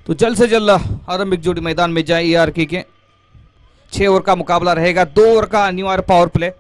तो जल्द से जल्द आरंभिक जोड़ी मैदान में जाए ईआरके के। 6 ओवर का मुकाबला रहेगा, 2 ओवर का अनिवार्य पावर प्ले।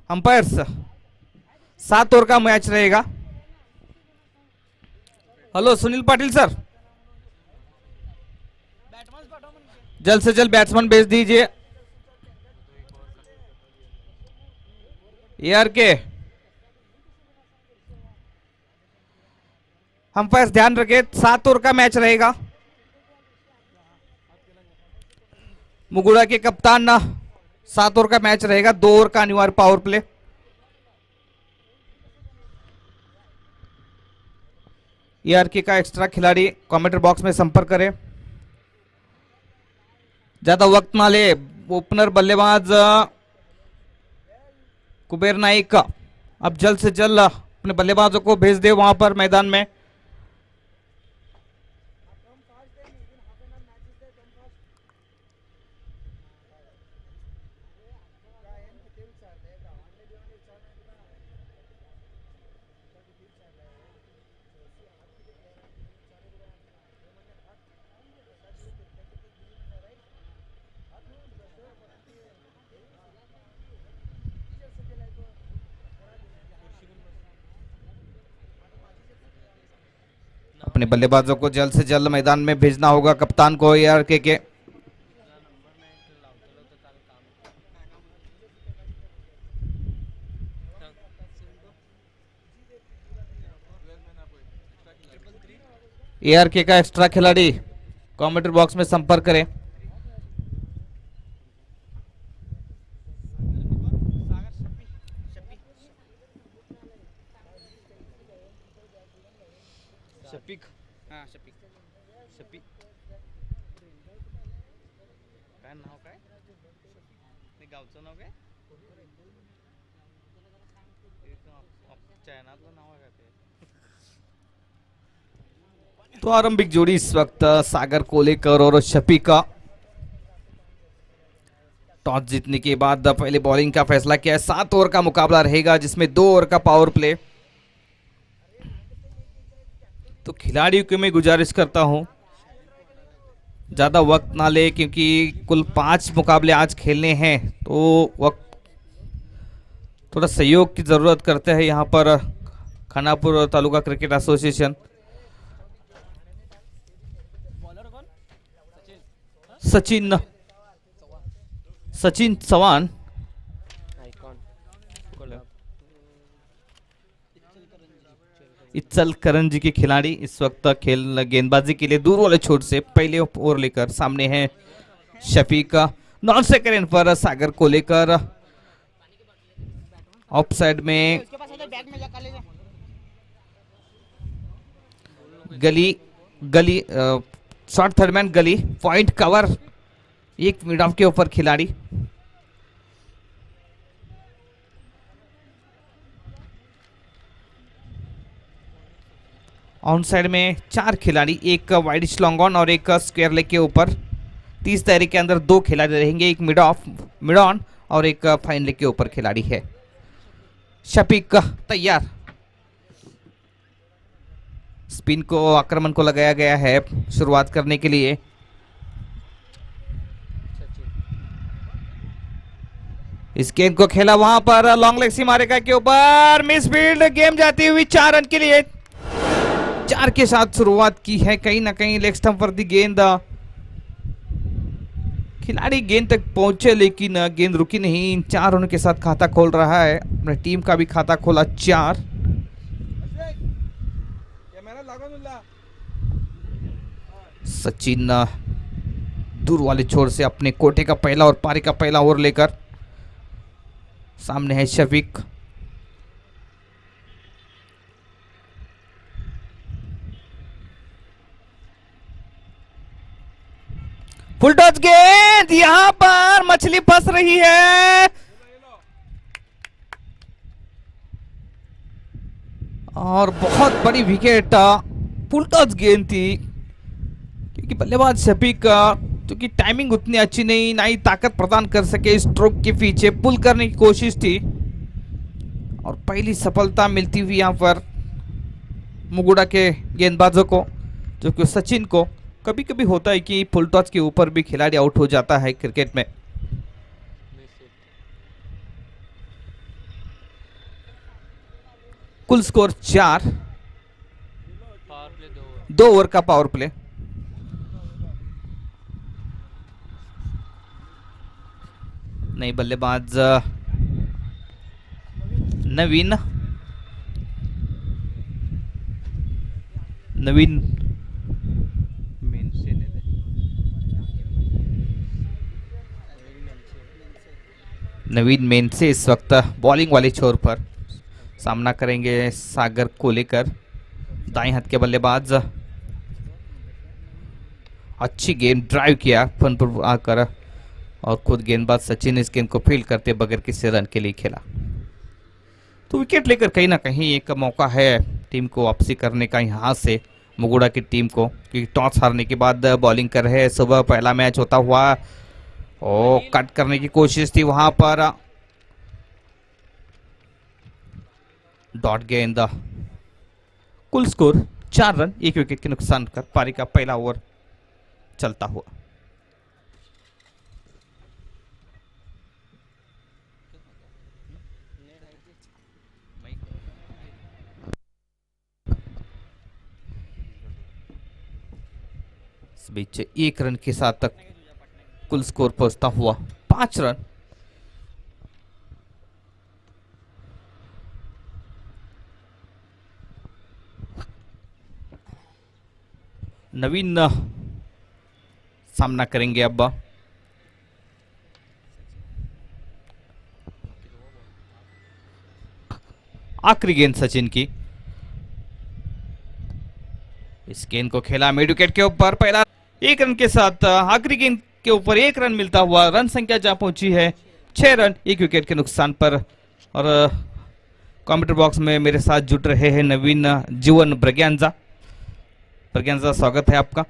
अंपायर्स 7 ओवर का मैच रहेगा। हेलो सुनील पाटिल सर, जल्द से जल्द बैट्समैन भेज दीजिए ईआरके। अंपायर्स ध्यान रखें, 7 ओवर का मैच रहेगा। मुगुड़ा के कप्तान 7 ओवर का मैच रहेगा, 2 ओवर का अनिवार्य पावर प्ले। ईआरके का एक्स्ट्रा खिलाड़ी कमेंट बॉक्स में संपर्क करें। ज्यादा वक्त ना ले, ओपनर बल्लेबाज कुबेर नाइक अब जल्द से जल्द अपने बल्लेबाजों को भेज दे वहां पर मैदान में। अपने बल्लेबाजों को जल्द से जल्द मैदान में भेजना होगा कप्तान को ईआरके के। ईआरके का एक्स्ट्रा खिलाड़ी कमेंट बॉक्स में संपर्क करें। शफीक, हाँ शफीक, शफीक काय नाव काय ते गावचं नाव काय चायनातलं नाव आहे का ते। तो आरंभिक जोड़ी इस वक्त सागर कोलेकर और शफीक का टॉस जीतने के बाद पहले बॉलिंग का फैसला किया है। 7 ओवर का मुकाबला रहेगा जिसमें 2 ओवर का पावर प्ले। तो खिलाड़ियों को मैं गुजारिश करता हूं ज्यादा वक्त ना ले, क्योंकि कुल 5 मुकाबले आज खेलने हैं, तो वक्त थोड़ा सहयोग की जरूरत करते हैं यहाँ पर खानापुर तालुका क्रिकेट एसोसिएशन। सचिन चौहान इचलकरंजी के खिलाड़ी इस वक्त खेल गेंदबाजी के लिए दूर वाले छोर से पहले ओवर लेकर सामने है शफीक। नॉन सेकंड पर सागर कोलेकर ऑफ साइड में गली गली शॉर्ट थर्डमैन गली पॉइंट कवर, एक मिड ऑफ के ऊपर खिलाड़ी। ऑन साइड में 4 खिलाड़ी, एक वाइड लॉन्ग ऑन और एक स्क्वायर लेग के ऊपर। 30 दायरे के अंदर 2 खिलाड़ी रहेंगे, एक मिड ऑफ मिड ऑन और एक फाइन लेग के ऊपर खिलाड़ी है। शफीक तैयार, स्पिन को आक्रमण को लगाया गया है शुरुआत करने के लिए। इस गेंद को खेला वहां पर लॉन्ग लेग सी मारेगा के ऊपर, मिस फील्ड, गेम जाती हुई 4 रन के लिए। 4 के साथ शुरुआत की है, कहीं ना कहीं लेग स्टंप पर दी गेंद, खिलाड़ी गेंद तक पहुंचे लेकिन गेंद रुकी नहीं। 4 रनों के साथ खाता खोल रहा है, अपने टीम का भी खाता खोला 4। सचिन दूर वाले छोर से अपने कोटे का पहला और पारी का पहला ओवर लेकर सामने है शफीक। फुल टॉस गेंद, यहां पर मछली फंस रही है और बहुत बड़ी विकेट। फुल टॉस गेंद थी क्योंकि बल्लेबाज शफीक का क्योंकि टाइमिंग उतनी अच्छी नहीं, ना ही ताकत प्रदान कर सके, स्ट्रोक के पीछे पुल करने की कोशिश थी और पहली सफलता मिलती हुई यहां पर मुगुड़ा के गेंदबाजों को, जो कि सचिन को। कभी कभी होता है कि फुल टॉस के ऊपर भी खिलाड़ी आउट हो जाता है क्रिकेट में। कुल स्कोर 4, 2 ओवर का पावर प्ले। नई बल्लेबाज नवीन मेन से इस वक्त बॉलिंग वाले छोर पर सामना करेंगे सागर को लेकर। दाएं हाथ के बल्लेबाज, अच्छी गेंद ड्राइव किया फन पर आकर और खुद गेंदबाज सचिन इस गेंद को फील्ड करते बगैर किसी रन के लिए खेला। तो विकेट लेकर कहीं ना कहीं एक मौका है टीम को वापसी करने का यहाँ से, मुगुड़ा की टीम को, क्योंकि टॉस हारने के बाद बॉलिंग कर रहे हैं। सुबह पहला मैच होता हुआ कट करने की कोशिश थी वहां पर, डॉट गेंद। कुल स्कोर 4 रन, 1 विकेट के नुकसान कर पारी का पहला ओवर चलता हुआ। इस बीच 1 रन के साथ तक कुल स्कोर पहुंचता हुआ 5 रन। नवीन सामना करेंगे अब। आखिरी गेंद सचिन की, इस गेंद को खेला मिड विकेट के ऊपर, पहला 1 रन के साथ आखिरी गेंद के ऊपर 1 रन मिलता हुआ रन संख्या जहां पहुंची है 6 रन 1 विकेट के नुकसान पर। और कमेंट्री बॉक्स में मेरे साथ जुट रहे हैं नवीन जीवन ब्रग्यांजा। स्वागत है आपका।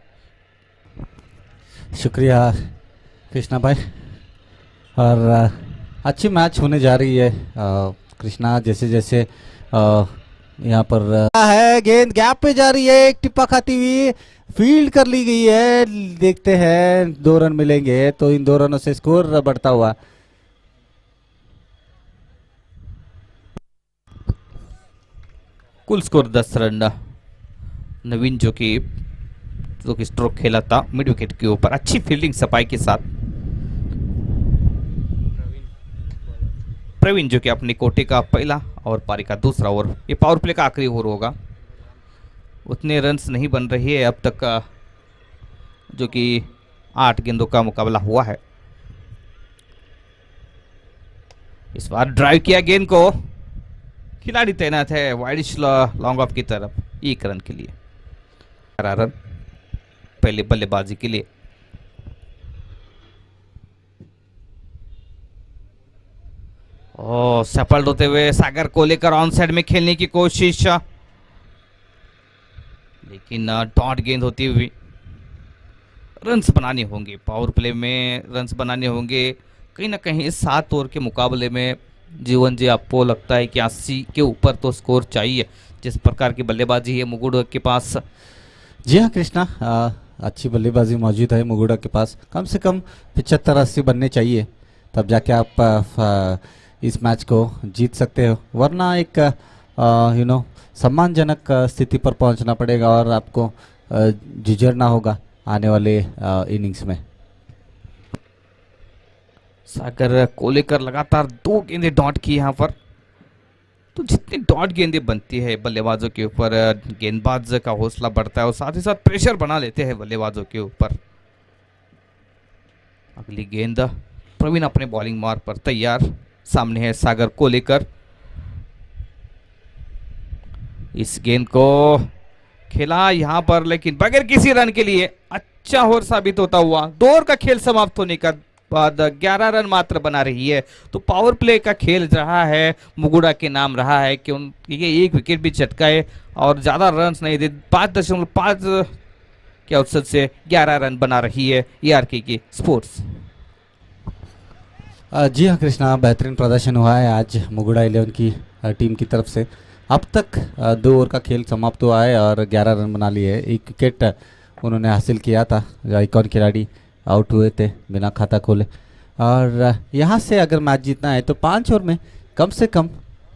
शुक्रिया कृष्णा भाई। और अच्छी मैच होने जा रही है। कृष्णा जैसे जैसे यहाँ पर है, गेंद गैप पे जा रही है, एक टिप्पा खाती हुई फील्ड कर ली गई है। देखते हैं 2 रन मिलेंगे तो इन 2 रनों से स्कोर बढ़ता हुआ। कुल स्कोर 10 रन। नवीन जो कि स्ट्रोक खेला था मिड विकेट के ऊपर, अच्छी फील्डिंग सफाई के साथ। प्रवीण जो कि अपने कोटे का पहला और पारी का दूसरा ओवर, ये पावर प्ले का आखिरी ओवर होगा। उतने रन्स नहीं बन रही है अब तक का, जो कि 8 गेंदों का मुकाबला हुआ है। इस बार ड्राइव किया गेंद को, खिलाड़ी तैनात है वाइडिश लॉन्ग ऑफ की तरफ 1 रन के लिए। 11 रन पहले बल्लेबाजी के लिए। ओ सफल होते हुए सागर को लेकर ऑन साइड में खेलने की कोशिश, लेकिन डॉट गेंद होती हुई। रन्स बनाने होंगे, पावर प्ले में रन्स बनाने होंगे। कहीं ना कहीं इस 7 ओवर के मुकाबले में जीवन जी आपको लगता है कि 80 के ऊपर तो स्कोर चाहिए, जिस प्रकार की बल्लेबाजी है मुगुड़ा के पास। जी हाँ कृष्णा, अच्छी बल्लेबाजी मौजूद है मुगुड़ा के पास। कम से कम 75-80 बनने चाहिए, तब जाके आप इस मैच को जीत सकते हो, वरना एक सम्मानजनक स्थिति पर पहुंचना पड़ेगा और आपको जुझरना होगा आने वाले इनिंग्स में। सागर को लेकर लगातार 2 गेंदें डॉट की यहाँ पर। तो जितनी डॉट गेंदें बनती है बल्लेबाजों के ऊपर, गेंदबाज का हौसला बढ़ता है और साथ ही साथ प्रेशर बना लेते हैं बल्लेबाजों के ऊपर। अगली गेंद प्रवीण अपने बॉलिंग मार पर तैयार, सामने है सागर को लेकर। इस गेंद को खेला यहां पर, लेकिन बगैर किसी रन के लिए अच्छा ओवर साबित होता हुआ। 2 ओवर का खेल समाप्त होने का बाद 11 रन मात्र बना रही है। तो पावर प्ले का खेल रहा है, मुगुड़ा के नाम रहा है कि उनके 1 विकेट भी चटकाए और ज्यादा रन नहीं दे। 5.5 के औसत से 11 रन बना रही है ARK की स्पोर्ट्स। जी हाँ कृष्णा, बेहतरीन प्रदर्शन हुआ है आज मुगुड़ा 11 की टीम की तरफ से। अब तक 2 ओवर का खेल समाप्त हुआ है और 11 रन बना लिए। 1 विकेट उन्होंने हासिल किया था, एक और खिलाड़ी आउट हुए थे बिना खाता खोले। और यहाँ से अगर मैच जीतना है तो 5 ओवर में कम से कम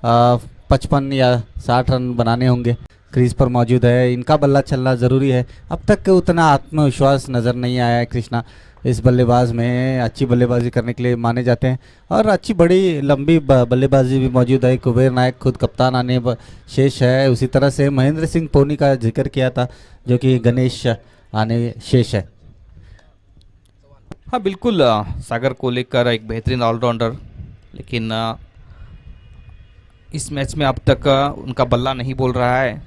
55 या 60 रन बनाने होंगे। क्रीज पर मौजूद है, इनका बल्ला चलना ज़रूरी है। अब तक उतना आत्मविश्वास नज़र नहीं आया है कृष्णा इस बल्लेबाज में। अच्छी बल्लेबाजी करने के लिए माने जाते हैं और अच्छी बड़ी लंबी बल्लेबाजी भी मौजूद है। कुबेर नायक खुद कप्तान आने शेष है, उसी तरह से महेंद्र सिंह पोनी का जिक्र किया था जो कि गणेश आने शेष है। हाँ बिल्कुल, सागर को लेकर एक बेहतरीन ऑलराउंडर, लेकिन इस मैच में अब तक उनका बल्ला नहीं बोल रहा है।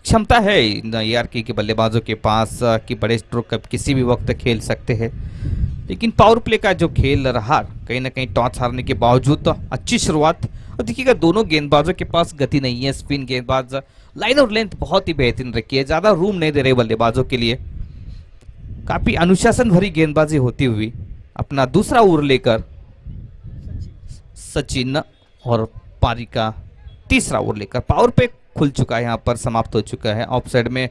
क्षमता है ARK के बल्लेबाजों के पास कि बड़े स्ट्रोक किसी भी वक्त खेल सकते हैं, लेकिन पावर प्ले का जो खेल रहा, कहीं ना कहीं टॉस हारने के बावजूद तो अच्छी शुरुआत। और देखिएगा दोनों गेंदबाजों के पास गति नहीं है। स्पिन गेंदबाज लाइन और लेंथ बहुत ही बेहतरीन रखी है, ज़्यादा रूम नहीं दे रहे बल्लेबाजों के लिए। काफ़ी अनुशासन भरी गेंदबाजी होती हुई अपना दूसरा ओवर लेकर सचिन और पारी का तीसरा ओवर लेकर पावर पे खुल चुका है, यहाँ पर समाप्त हो चुका है। ऑफ साइड में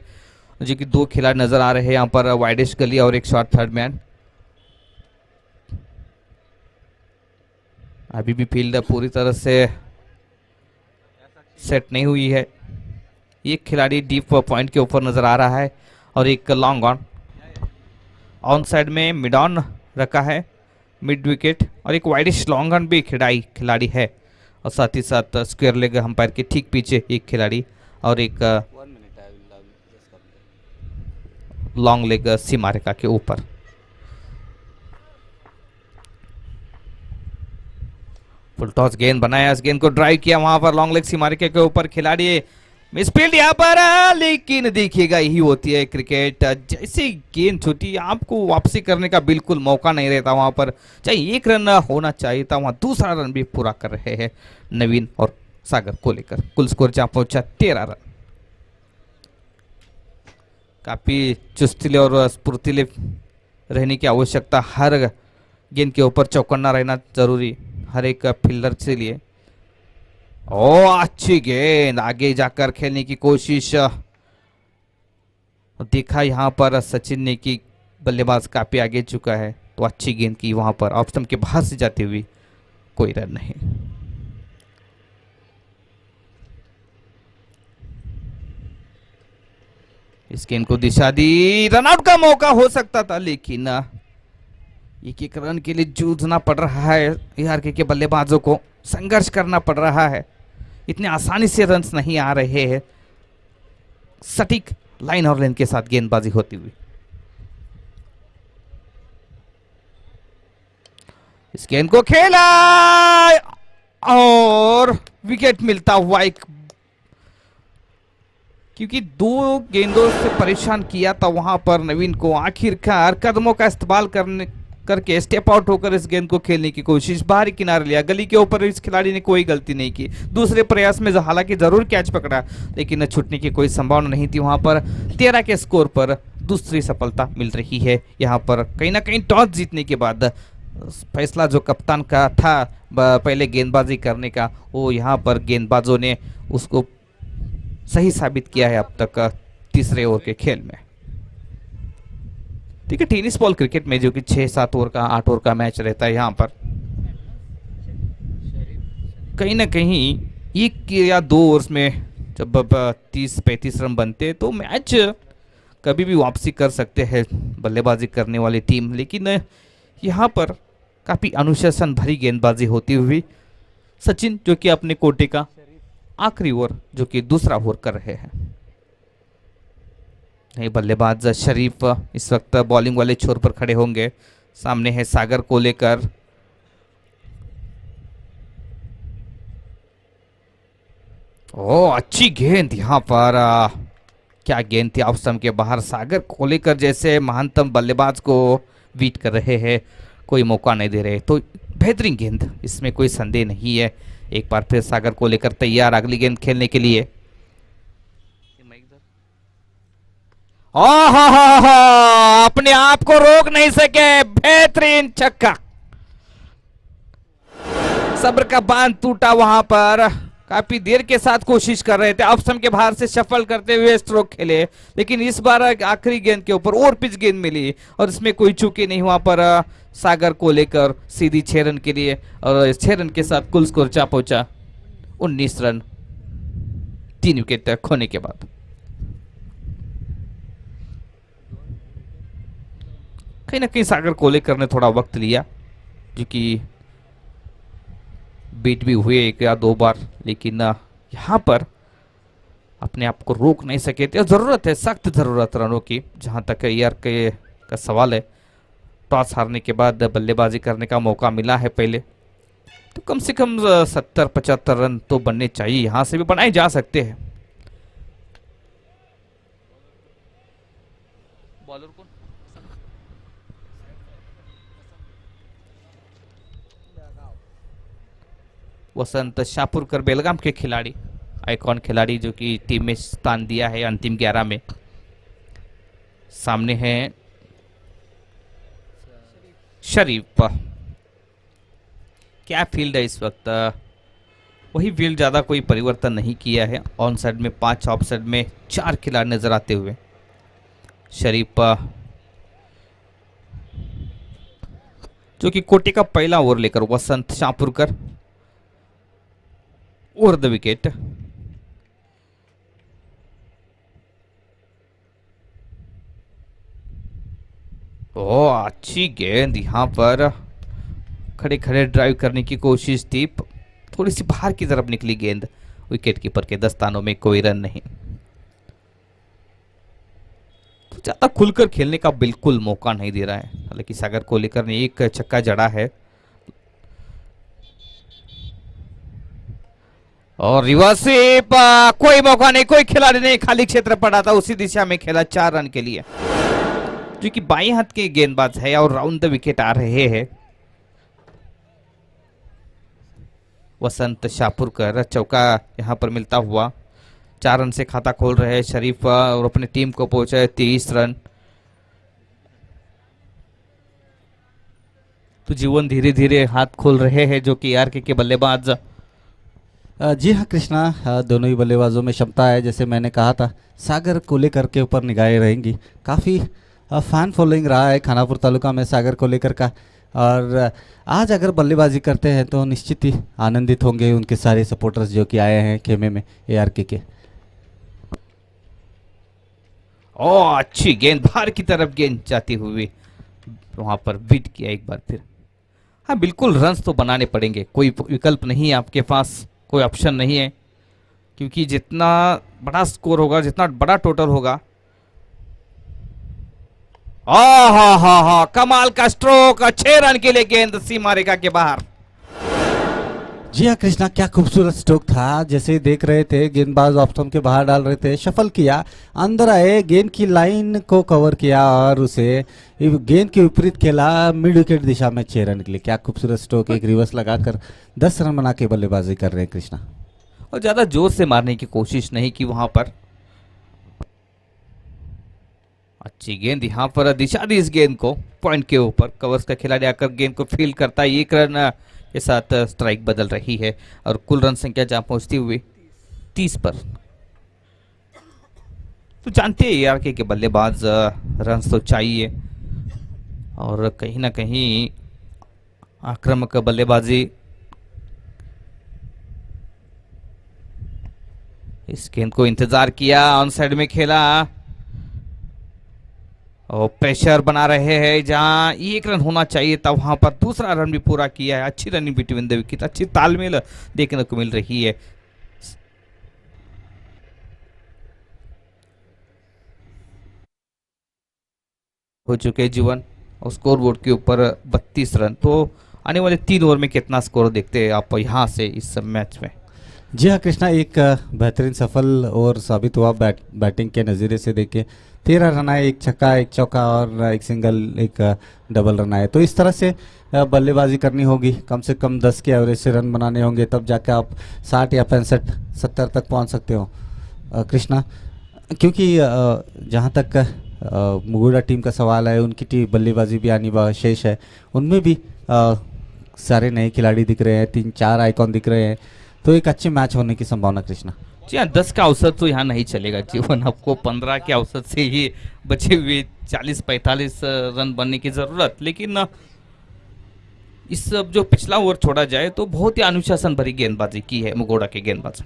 जो कि 2 खिलाड़ी नजर आ रहे हैं यहाँ पर, वाइडिश गली और एक शॉर्ट थर्ड मैन। अभी भी फील्ड पूरी तरह से सेट नहीं हुई है। एक खिलाड़ी डीप पॉइंट के ऊपर नजर आ रहा है और एक लॉन्ग ऑन साइड में मिड ऑन रखा है, मिड विकेट, और एक वाइडिश लॉन्ग ऑन भी खिलाड़ी है। और साथ ही साथ स्क्वायर लेग अंपायर के ठीक पीछे एक खिलाड़ी और एक लॉन्ग लेग सीमा रेखा के ऊपर। फुल टॉस गेंद बनाया, इस गेंद को ड्राइव किया वहां पर लॉन्ग लेग सीमा रेखा के ऊपर, खिलाड़ी मिसफील्ड यहाँ पर, लेकिन देखिएगा यही होती है क्रिकेट। जैसे गेंद छूटी आपको वापसी करने का बिल्कुल मौका नहीं रहता वहां पर। चाहे 1 रन होना चाहिए था, वहां दूसरा रन भी पूरा कर रहे हैं नवीन और सागर को लेकर। कुल स्कोर जहां पहुंचा 13 रन। काफी चुस्तीले और स्फूर्तिले रहने की आवश्यकता, हर गेंद के ऊपर चौकन्ना रहना जरूरी हर एक फील्डर के लिए। ओ अच्छी गेंद, आगे जाकर खेलने की कोशिश। देखा यहां पर सचिन ने कि बल्लेबाज काफी आगे चुका है, तो अच्छी गेंद की वहां पर ऑफ स्टंप के बाहर से जाती हुई, कोई रन नहीं। इस गेंद को दिशा दी, रनआउट का मौका हो सकता था, लेकिन 1-1 रन के लिए जूझना पड़ रहा है ARK के बल्लेबाजों को, संघर्ष करना पड़ रहा है। इतने आसानी से रन्स नहीं आ रहे हैं सटीक लाइन और लेंथ के साथ गेंदबाजी होती हुई। इस गेंद को खेला और विकेट मिलता हुआ एक, क्योंकि 2 गेंदों से परेशान किया था वहां पर नवीन को। आखिरकार कदमों का इस्तेमाल करके स्टेप आउट होकर इस गेंद को खेलने की कोशिश, बाहरी किनारे लिया, गली के ऊपर इस खिलाड़ी ने कोई गलती नहीं की। दूसरे प्रयास में हालांकि जरूर कैच पकड़ा, लेकिन छूटने की कोई संभावना नहीं थी। वहां पर 13 के स्कोर पर दूसरी सफलता मिल रही है। यहाँ पर कहीं ना कहीं टॉस जीतने के बाद फैसला जो कप्तान का था पहले गेंदबाजी करने का, वो यहाँ पर गेंदबाजों ने उसको सही साबित किया है अब तक तीसरे ओवर के खेल में। ठीक है, टेनिस बॉल क्रिकेट में जो कि 6-7 ओवर का 8 ओवर का मैच रहता है, यहाँ पर कहीं ना कहीं 1 या 2 ओवर्स में जब 30-35 रन बनते तो मैच कभी भी वापसी कर सकते हैं बल्लेबाजी करने वाली टीम। लेकिन यहाँ पर काफ़ी अनुशासन भरी गेंदबाजी होती हुई सचिन जो कि अपने कोटे का आखिरी ओवर जो कि दूसरा ओवर कर रहे हैं। नहीं, बल्लेबाज शरीफ इस वक्त बॉलिंग वाले छोर पर खड़े होंगे। सामने है सागर कोलेकर। ओ अच्छी गेंद यहाँ पर, क्या गेंद थी ऑफ स्टंप के बाहर। सागर कोलेकर जैसे महानतम बल्लेबाज को बीट कर रहे हैं, कोई मौका नहीं दे रहे, तो बेहतरीन गेंद, इसमें कोई संदेह नहीं है। एक बार फिर सागर कोलेकर तैयार अगली गेंद खेलने के लिए। अपने आप को रोक नहीं सके, बेहतरीन छक्का। सब्र का बांध टूटा वहां पर। काफी देर के साथ कोशिश कर रहे थे, ऑफ स्टंप के बाहर से शफल करते हुए स्ट्रोक खेले, लेकिन इस बार आखिरी गेंद के ऊपर और पिच गेंद मिली और इसमें कोई चूकी नहीं। वहां पर सागर को लेकर सीधी 6 रन के लिए, और 6 रन के साथ कुल स्कोर जा पहुंचा 19 रन 3 विकेट खोने के बाद। कहीं ना कहीं सागर कोलेकर ने थोड़ा वक्त लिया, क्योंकि बीट भी हुए 1 या 2 बार, लेकिन यहाँ पर अपने आप को रोक नहीं सके थे। जरूरत है, सख्त जरूरत रनों की, जहां तक यार के का सवाल है। टॉस हारने के बाद बल्लेबाजी करने का मौका मिला है पहले, तो कम से कम 70-75 रन तो बनने चाहिए, यहां से भी बनाए जा सकते हैं। बॉलर कौन? वसंत शाहपुरकर, बेलगाम के खिलाड़ी, आइकॉन खिलाड़ी जो कि टीम में स्थान दिया है अंतिम 11 में। सामने है शरीफ। क्या फील्ड है इस वक्त, वही फील्ड, ज्यादा कोई परिवर्तन नहीं किया है। ऑन साइड में 5, ऑफ साइड में 4 खिलाड़ी नजर आते हुए। शरीफ जो कि कोटे का पहला ओवर लेकर वसंत शाहपुरकर ओवर द विकेट। ओ अच्छी गेंद, यहां पर खड़े खड़े ड्राइव करने की कोशिश थी, थोड़ी सी बाहर की तरफ निकली गेंद। विकेट कीपर के दस्तानों में कोई रन नहीं। तो ज्यादा खुलकर खेलने का बिल्कुल मौका नहीं दे रहा है। हालांकि सागर कोलेकर ने एक छक्का जड़ा है, और रिवर्स कोई मौका नहीं, कोई खिलाड़ी नहीं, खाली क्षेत्र पड़ा था, उसी दिशा में खेला 4 रन के लिए, जो कि बाएं हाथ के गेंदबाज है और राउंड द विकेट आ रहे हैं। वसंत शाहपुरकर चौका यहां पर मिलता हुआ 4 रन से खाता खोल रहे हैं शरीफ, और अपनी टीम को पहुंचे 23 रन। तो जीवन धीरे धीरे हाथ खोल रहे हैं जो कि आरके के बल्लेबाज। जी हाँ कृष्णा, दोनों ही बल्लेबाजों में क्षमता है। जैसे मैंने कहा था, सागर कोलेकर के ऊपर निगाहें रहेंगी। काफ़ी फैन फॉलोइंग रहा है खानापुर तालुका में सागर कोलेकर का, और आज अगर बल्लेबाजी करते हैं तो निश्चित ही आनंदित होंगे उनके सारे सपोर्टर्स जो कि आए हैं खेमे में एआरके के। ओ अच्छी गेंद, बाहर की तरफ गेंद जाती हुई वहां पर बीट किया एक बार फिर। हाँ बिल्कुल, रन्स तो बनाने पड़ेंगे, कोई विकल्प नहीं है आपके पास, कोई ऑप्शन नहीं है, क्योंकि जितना बड़ा स्कोर होगा, जितना बड़ा टोटल होगा। हा कमाल का स्ट्रोक, 6 रन के लिए गेंद सीमा रेखा के बाहर। जी हाँ कृष्णा, क्या खूबसूरत स्ट्रोक था। जैसे देख रहे थे गेंदबाज ऑफ स्टंप के बाहर डाल रहे थे, शफल किया, अंदर आए, गेंद की लाइन को कवर किया और उसे गेंद के विपरीत खेला, मिड विकेट दिशा में 6 रन के लिए। क्या खूबसूरत स्ट्रोक, एक रिवर्स लगाकर 10 रन बना के बल्लेबाजी कर रहे हैं कृष्णा। और ज्यादा जोर से मारने की कोशिश नहीं की वहां पर। अच्छी गेंद यहाँ पर दिशा दी इस गेंद को पॉइंट के ऊपर। कवर्स का खिलाड़ी आकर गेंद को फील्ड करता है। 1 रन के साथ स्ट्राइक बदल रही है और कुल रन संख्या जहां पहुंचती हुई 30 पर। तो जानते हैं यार के बल्लेबाज रन तो चाहिए और कहीं ना कहीं आक्रामक बल्लेबाजी। इस गेंद को इंतजार किया, ऑन साइड में खेला और प्रेशर बना रहे हैं। जहां 1 रन होना चाहिए था वहां पर दूसरा रन भी पूरा किया है। अच्छी रनिंग बिटवीन द विकेट, अच्छी तालमेल देखने को मिल रही है। हो चुके जीवन और स्कोर बोर्ड के ऊपर 32 रन। तो आने वाले 3 ओवर में कितना स्कोर देखते हैं आप यहां से इस मैच में? जी हाँ कृष्णा, एक बेहतरीन सफल ओवर साबित हुआ बैटिंग के नज़रिए से देखे। 13 रन आए, 1 छक्का 1 चौका और 1 सिंगल 1 डबल रन आए। तो इस तरह से बल्लेबाजी करनी होगी, कम से कम 10 के एवरेज से रन बनाने होंगे, तब जाकर आप 60 या 65 70 तक पहुंच सकते हो कृष्णा। क्योंकि जहां तक मुगुड़ा टीम का सवाल है, उनकी बल्लेबाजी भी आनी शेष है। उनमें भी सारे नए खिलाड़ी दिख रहे हैं, 3-4 आइकॉन दिख रहे हैं। तो एक अच्छे मैच होने की संभावना कृष्णा। जी हाँ, 10 का औसत तो यहाँ नहीं चलेगा जीवन। आपको 15 के औसत से ही बचे हुए 40-45 रन बनने की जरूरत। लेकिन इस जो पिछला ओवर छोड़ा जाए तो बहुत ही अनुशासन भरी गेंदबाजी की है मुगोड़ा के गेंदबाज।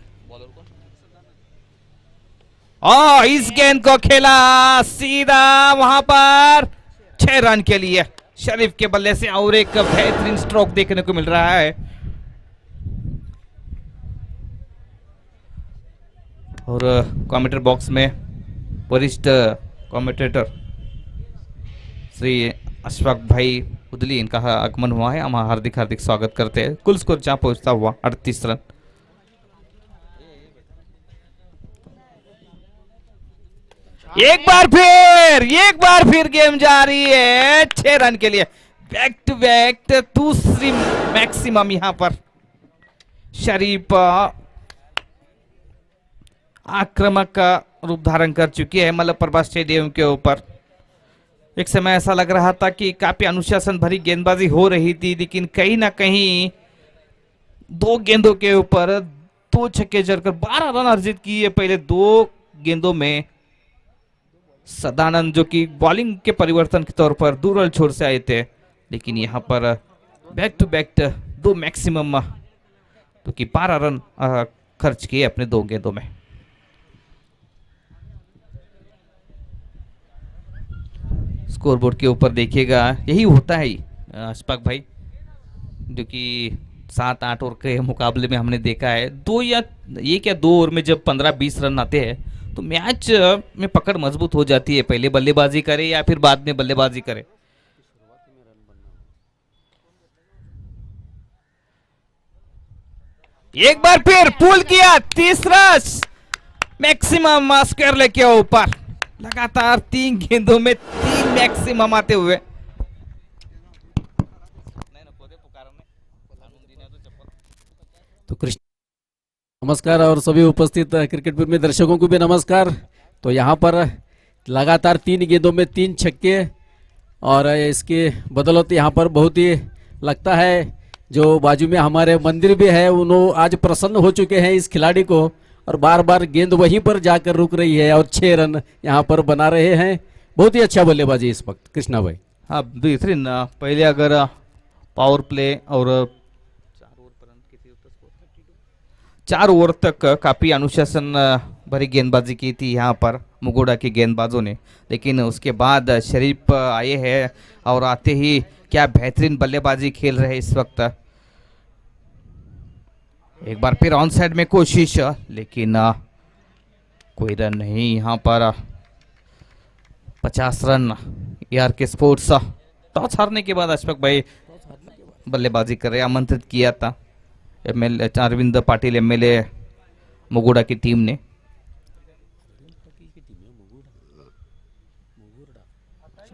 इस गेंद को खेला सीधा वहां पर 6 रन के लिए शरीफ के बल्ले से और एक बेहतरीन स्ट्रोक देखने को मिल रहा है। और कमेंटेटर बॉक्स में वरिष्ठ कमेंटेटर श्री अशफाक भाई उदली, इनका आगमन हुआ है। हम हार्दिक हार्दिक स्वागत करते हैं। कुल स्कोर जहां पहुंचता हुआ 38 रन। एक बार फिर गेम जारी है 6 रन के लिए। बैक टू बैक दूसरी मैक्सिमम यहां पर शरीफ आक्रामक का रूप धारण कर चुकी है मलप्रभा स्टेडियम के ऊपर। एक समय ऐसा लग रहा था कि काफी अनुशासन भरी गेंदबाजी हो रही थी, लेकिन कहीं ना कहीं 2 गेंदों के ऊपर 2 छक्के जड़कर 12 रन अर्जित किए पहले 2 गेंदों में। सदानंद जो कि बॉलिंग के परिवर्तन के तौर पर दूरल छोर से आए थे, लेकिन यहां पर बैक टू बैक 2 मैक्सिमम तो कि 12 रन खर्च किए अपने 2 गेंदों में। स्कोरबोर्ड के ऊपर देखिएगा, यही होता है अशफाक भाई, जो कि 7-8 ओवर के मुकाबले में हमने देखा है 2 या 2 ओवर में जब 15-20 रन आते हैं तो मैच में पकड़ मजबूत हो जाती है। पहले बल्लेबाजी करे या फिर बाद में बल्लेबाजी करे। एक बार फिर पुल किया, तीसरा मैक्सिमम स्क्वायर लेग के ऊपर। लगातार 3 गेंदों में 3 मैक्सिमम आते हुए। तो कृष्ण नमस्कार और सभी उपस्थित क्रिकेट प्रेमी दर्शकों को भी नमस्कार। तो यहाँ पर लगातार 3 गेंदों में 3 छक्के और इसके बदौलत यहाँ पर बहुत ही लगता है जो बाजू में हमारे मंदिर भी है उन्होंने आज प्रसन्न हो चुके हैं इस खिलाड़ी को, और बार बार गेंद वहीं पर जाकर रुक रही है और 6 रन यहाँ पर बना रहे हैं। बहुत ही अच्छा बल्लेबाजी इस वक्त कृष्णा भाई। हाँ बेहतरीन। पहले अगर पावर प्ले और 4 ओवर तक काफी अनुशासन भरी गेंदबाजी की थी यहाँ पर मुगोड़ा के गेंदबाजों ने, लेकिन उसके बाद शरीफ आए हैं और आते ही क्या बेहतरीन बल्लेबाजी खेल रहे इस वक्त। एक बार फिर ऑन साइड में कोशिश, लेकिन कोई रन नहीं यहाँ पर। 50 रन यार के स्पोर्ट्स टॉस हारने के बाद अशफाक भाई बल्लेबाजी कर रहे, आमंत्रित किया था एमएलए अरविंद पाटिल एमएलए मुगुड़ा की टीम ने।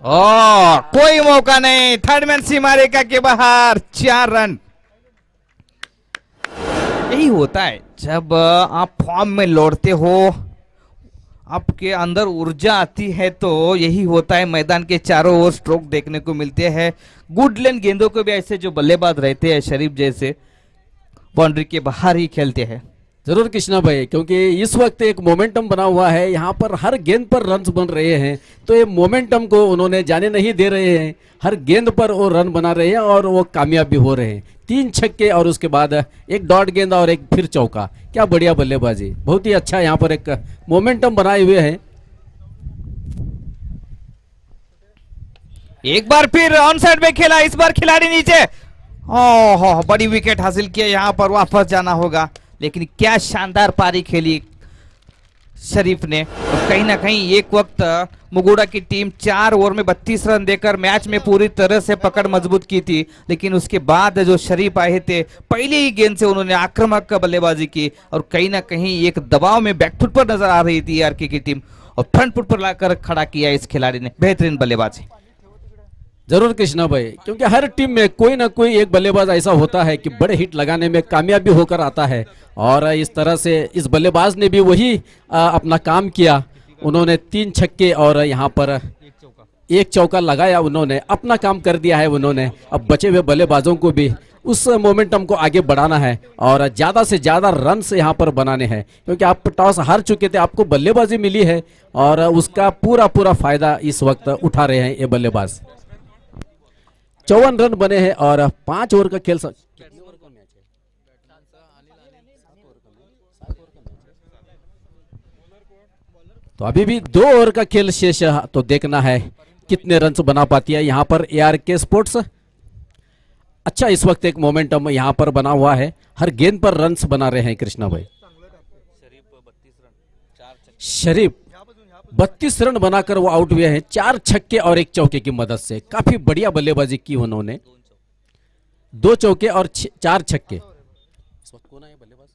और कोई मौका नहीं, थर्ड मैन सीमा रेखा के बाहर, 4 रन। यही होता है जब आप फॉर्म में लौटते हो, आपके अंदर ऊर्जा आती है, तो यही होता है। मैदान के चारों ओर स्ट्रोक देखने को मिलते हैं। गुड लेंथ गेंदों को भी ऐसे जो बल्लेबाज रहते हैं शरीफ जैसे, बाउंड्री के बाहर ही खेलते हैं। जरूर कृष्णा भाई, क्योंकि इस वक्त एक मोमेंटम बना हुआ है, यहाँ पर हर गेंद पर रन्स बन रहे हैं, तो ये मोमेंटम को उन्होंने जाने नहीं दे रहे हैं। हर गेंद पर वो रन बना रहे हैं और वो कामयाब भी हो रहे हैं। 3 छक्के और उसके बाद एक डॉट गेंद और एक फिर चौका। क्या बढ़िया बल्लेबाजी, बहुत ही अच्छा यहाँ पर एक मोमेंटम बनाए हुए हैं। एक बार फिर ऑन साइड में खेला, इस बार खिलाड़ी नीचे। ओह, बड़ी विकेट हासिल किया, यहाँ पर वापस जाना होगा। लेकिन क्या शानदार पारी खेली शरीफ ने। और कहीं ना कहीं एक वक्त मुगुड़ा की टीम 4 ओवर में 32 रन देकर मैच में पूरी तरह से पकड़ मजबूत की थी, लेकिन उसके बाद जो शरीफ आए थे, पहले ही गेंद से उन्होंने आक्रामक बल्लेबाजी की और कहीं ना कहीं एक दबाव में बैकफुट पर नजर आ रही थी आरके की टीम, और फ्रंट फुट पर लाकर खड़ा किया इस खिलाड़ी ने। बेहतरीन बल्लेबाजी। जरूर कृष्णा भाई, क्योंकि हर टीम में कोई ना कोई एक बल्लेबाज ऐसा होता है कि बड़े हिट लगाने में कामयाब भी होकर आता है, और इस तरह से इस बल्लेबाज ने भी वही अपना काम किया। उन्होंने 3 छक्के और यहाँ पर एक चौका लगाया, उन्होंने अपना काम कर दिया है। उन्होंने अब बचे हुए बल्लेबाजों को भी उस मोमेंटम को आगे बढ़ाना है और ज्यादा से ज्यादा रन से यहाँ पर बनाने हैं, क्योंकि आप टॉस हार चुके थे, आपको बल्लेबाजी मिली है और उसका पूरा पूरा फायदा इस वक्त उठा रहे हैं ये बल्लेबाज। 54 रन बने हैं और 5 ओवर का खेल तो अभी भी 2 ओवर का खेल शेष है, तो देखना है कितने रन बना पाती है यहाँ पर ARK स्पोर्ट्स। अच्छा, इस वक्त एक मोमेंटम यहाँ पर बना हुआ है, हर गेंद पर रन्स बना रहे हैं कृष्णा भाई। शरीफ 32 रन बनाकर वो आउट हुए हैं, 4 छक्के और 1 चौके की मदद से। काफी बढ़िया बल्लेबाजी की उन्होंने, 2 चौके और 4 छक्के। इस वक्त कौन है बल्लेबाज?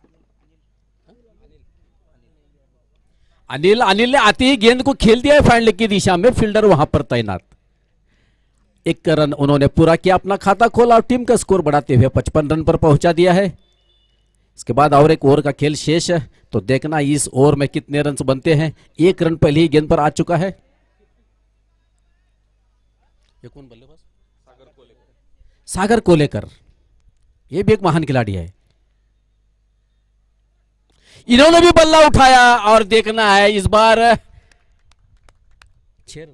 अनिल ने आते ही गेंद को खेल दिया है फाइनल की दिशा में, फील्डर वहां पर तैनात। 1 रन उन्होंने पूरा किया, अपना खाता खोला और टीम का स्कोर बढ़ाते हुए 55 रन पर पहुंचा दिया है। इसके बाद और 1 ओवर का खेल शेष है, तो देखना इस ओवर में कितने रन बनते हैं। 1 रन पहले ही गेंद पर आ चुका है। ये कौन बल्लेबाज? सागर कोलेकर। ये भी एक महान खिलाड़ी है। इन्होंने भी बल्ला उठाया और देखना है इस बार 6 रन,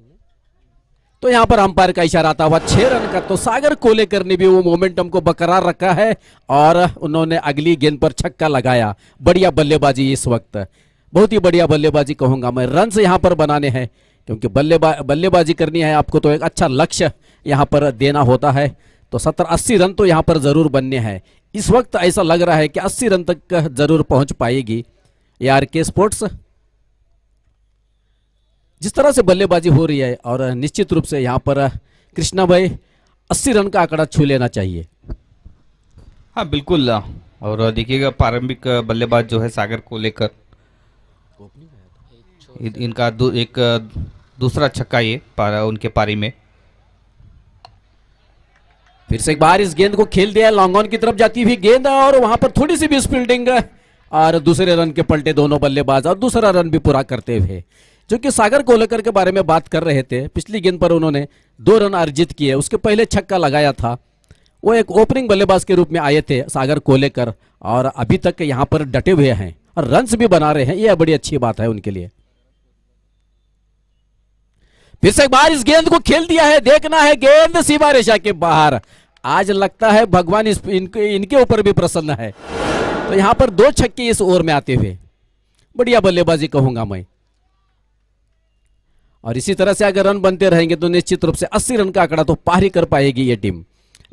तो यहां पर अंपायर का इशारा आता हुआ 6 रन का। तो सागर कोलेकर ने भी वो मोमेंटम को बरकरार रखा है और उन्होंने अगली गेंद पर छक्का लगाया। बढ़िया बल्लेबाजी इस वक्त, बहुत ही बढ़िया बल्लेबाजी कहूंगा मैं। रन से यहां पर बनाने हैं, क्योंकि बल्लेबाजी करनी है आपको, तो एक अच्छा लक्ष्य यहां पर देना होता है। तो 70-80 रन तो यहां पर जरूर बनने हैं। इस वक्त ऐसा लग रहा है कि 80 रन तक जरूर पहुंच पाएगी ARK स्पोर्ट्स। जिस तरह से बल्लेबाजी हो रही है, और निश्चित रूप से यहां पर कृष्णा भाई 80 रन का आंकड़ा छू लेना चाहिए। हाँ बिल्कुल। और देखिएगा प्रारंभिक बल्लेबाज जो है सागर को लेकर, इनका एक दूसरा छक्का ये उनके पारी में। फिर से एक बार इस गेंद को खेल दिया, लॉन्ग ऑन की तरफ जाती हुई गेंद, और वहां पर थोड़ी सी भी फील्डिंग और दूसरे रन के पलटे दोनों बल्लेबाज, और दूसरा रन भी पूरा करते हुए। जो कि सागर कोलेकर के बारे में बात कर रहे थे, पिछली गेंद पर उन्होंने 2 रन अर्जित किए, उसके पहले छक्का लगाया था। वो एक ओपनिंग बल्लेबाज के रूप में आए थे सागर कोलेकर, और अभी तक यहां पर डटे हुए हैं और रन्स भी बना रहे हैं, यह बड़ी अच्छी बात है उनके लिए। फिर से एक बार इस गेंद को खेल दिया है, देखना है गेंद सीमा रेखा के बाहर। आज लगता है भगवान इनके ऊपर भी प्रसन्न है। तो यहां पर 2 छक्के इस ओवर में आते हुए, बढ़िया बल्लेबाजी कहूंगा मैं। और इसी तरह से अगर रन बनते रहेंगे तो निश्चित रूप से 80 रन का आंकड़ा तो पार ही कर पाएगी ये टीम।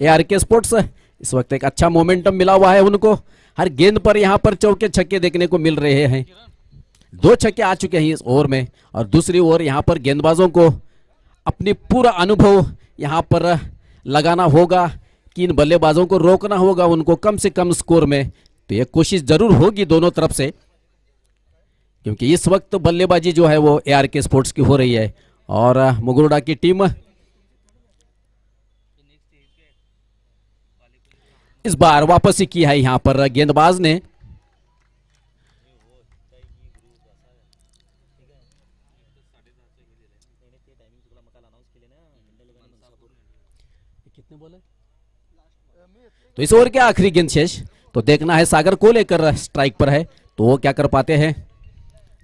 ARK स्पोर्ट्स इस वक्त एक अच्छा मोमेंटम मिला हुआ है उनको, हर गेंद पर यहां पर चौके छक्के देखने को मिल रहे हैं। 2 छक्के आ चुके हैं इस ओवर में, और दूसरी ओर यहां पर गेंदबाजों को अपनी पूरा अनुभव यहां पर लगाना होगा। कि इन बल्लेबाजों को रोकना होगा, उनको कम से कम स्कोर में। तो ये कोशिश जरूर होगी दोनों तरफ से, क्योंकि इस वक्त बल्लेबाजी जो है वो ARK स्पोर्ट्स की हो रही है। और मुगुरुडा की टीम इस बार वापसी की है यहां पर गेंदबाज ने। तो इस ओवर के आखिरी गेंद शेष। तो देखना है सागर को लेकर स्ट्राइक पर है तो वो क्या कर पाते हैं।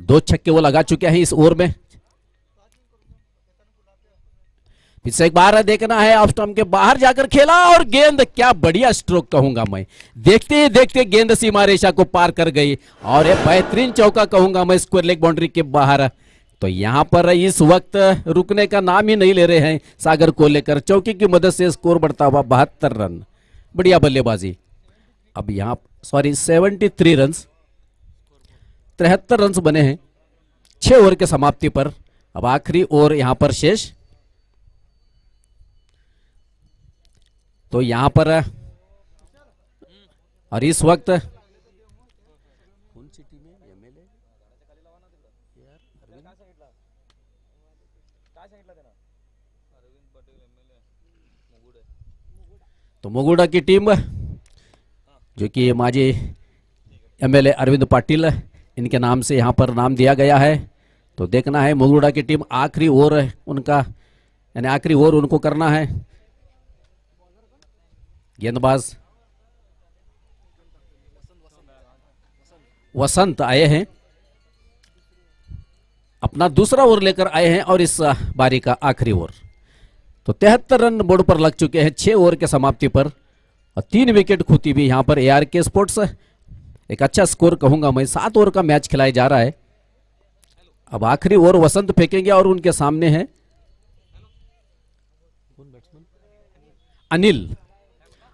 2 छक्के वो लगा चुके हैं इस ओवर में। फिर से एक बार देखना है, ऑफ स्टंप के बाहर जाकर खेला और गेंद, क्या बढ़िया स्ट्रोक कहूंगा मैं। देखते ही देखते गेंद सीमा रेखा को पार कर गई और एक बेहतरीन चौका कहूंगा मैं, स्क्वायर लेग बाउंड्री के बाहर। तो यहां पर इस वक्त रुकने का नाम ही नहीं ले रहे हैं सागर को लेकर। चौकी की मदद से स्कोर बढ़ता हुआ 72 रन। बढ़िया बल्लेबाजी। अब यहां 73 रन, 73 रन बने हैं 6 ओवर के समाप्ति पर। अब आखिरी ओवर यहां पर शेष। तो यहां पर और इस वक्त तो मुगुडा की टीम, जो कि माजी MLA अरविंद पाटिल, इनके नाम से यहां पर नाम दिया गया है। तो देखना है मुगुडा की टीम आखिरी ओवर उनका, यानी आखिरी ओवर उनको करना है। गेंदबाज वसंत आए हैं, अपना दूसरा ओवर लेकर आए हैं और इस बारी का आखिरी ओवर। तो 73 रन बोर्ड पर लग चुके हैं 6 ओवर के समाप्ति पर और 3 विकेट खूती भी यहां पर ARK स्पोर्ट्स। एक अच्छा स्कोर कहूंगा मैं। 7 ओवर का मैच खिलाया जा रहा है। अब आखिरी ओवर वसंत फेंकेंगे और उनके सामने है अनिल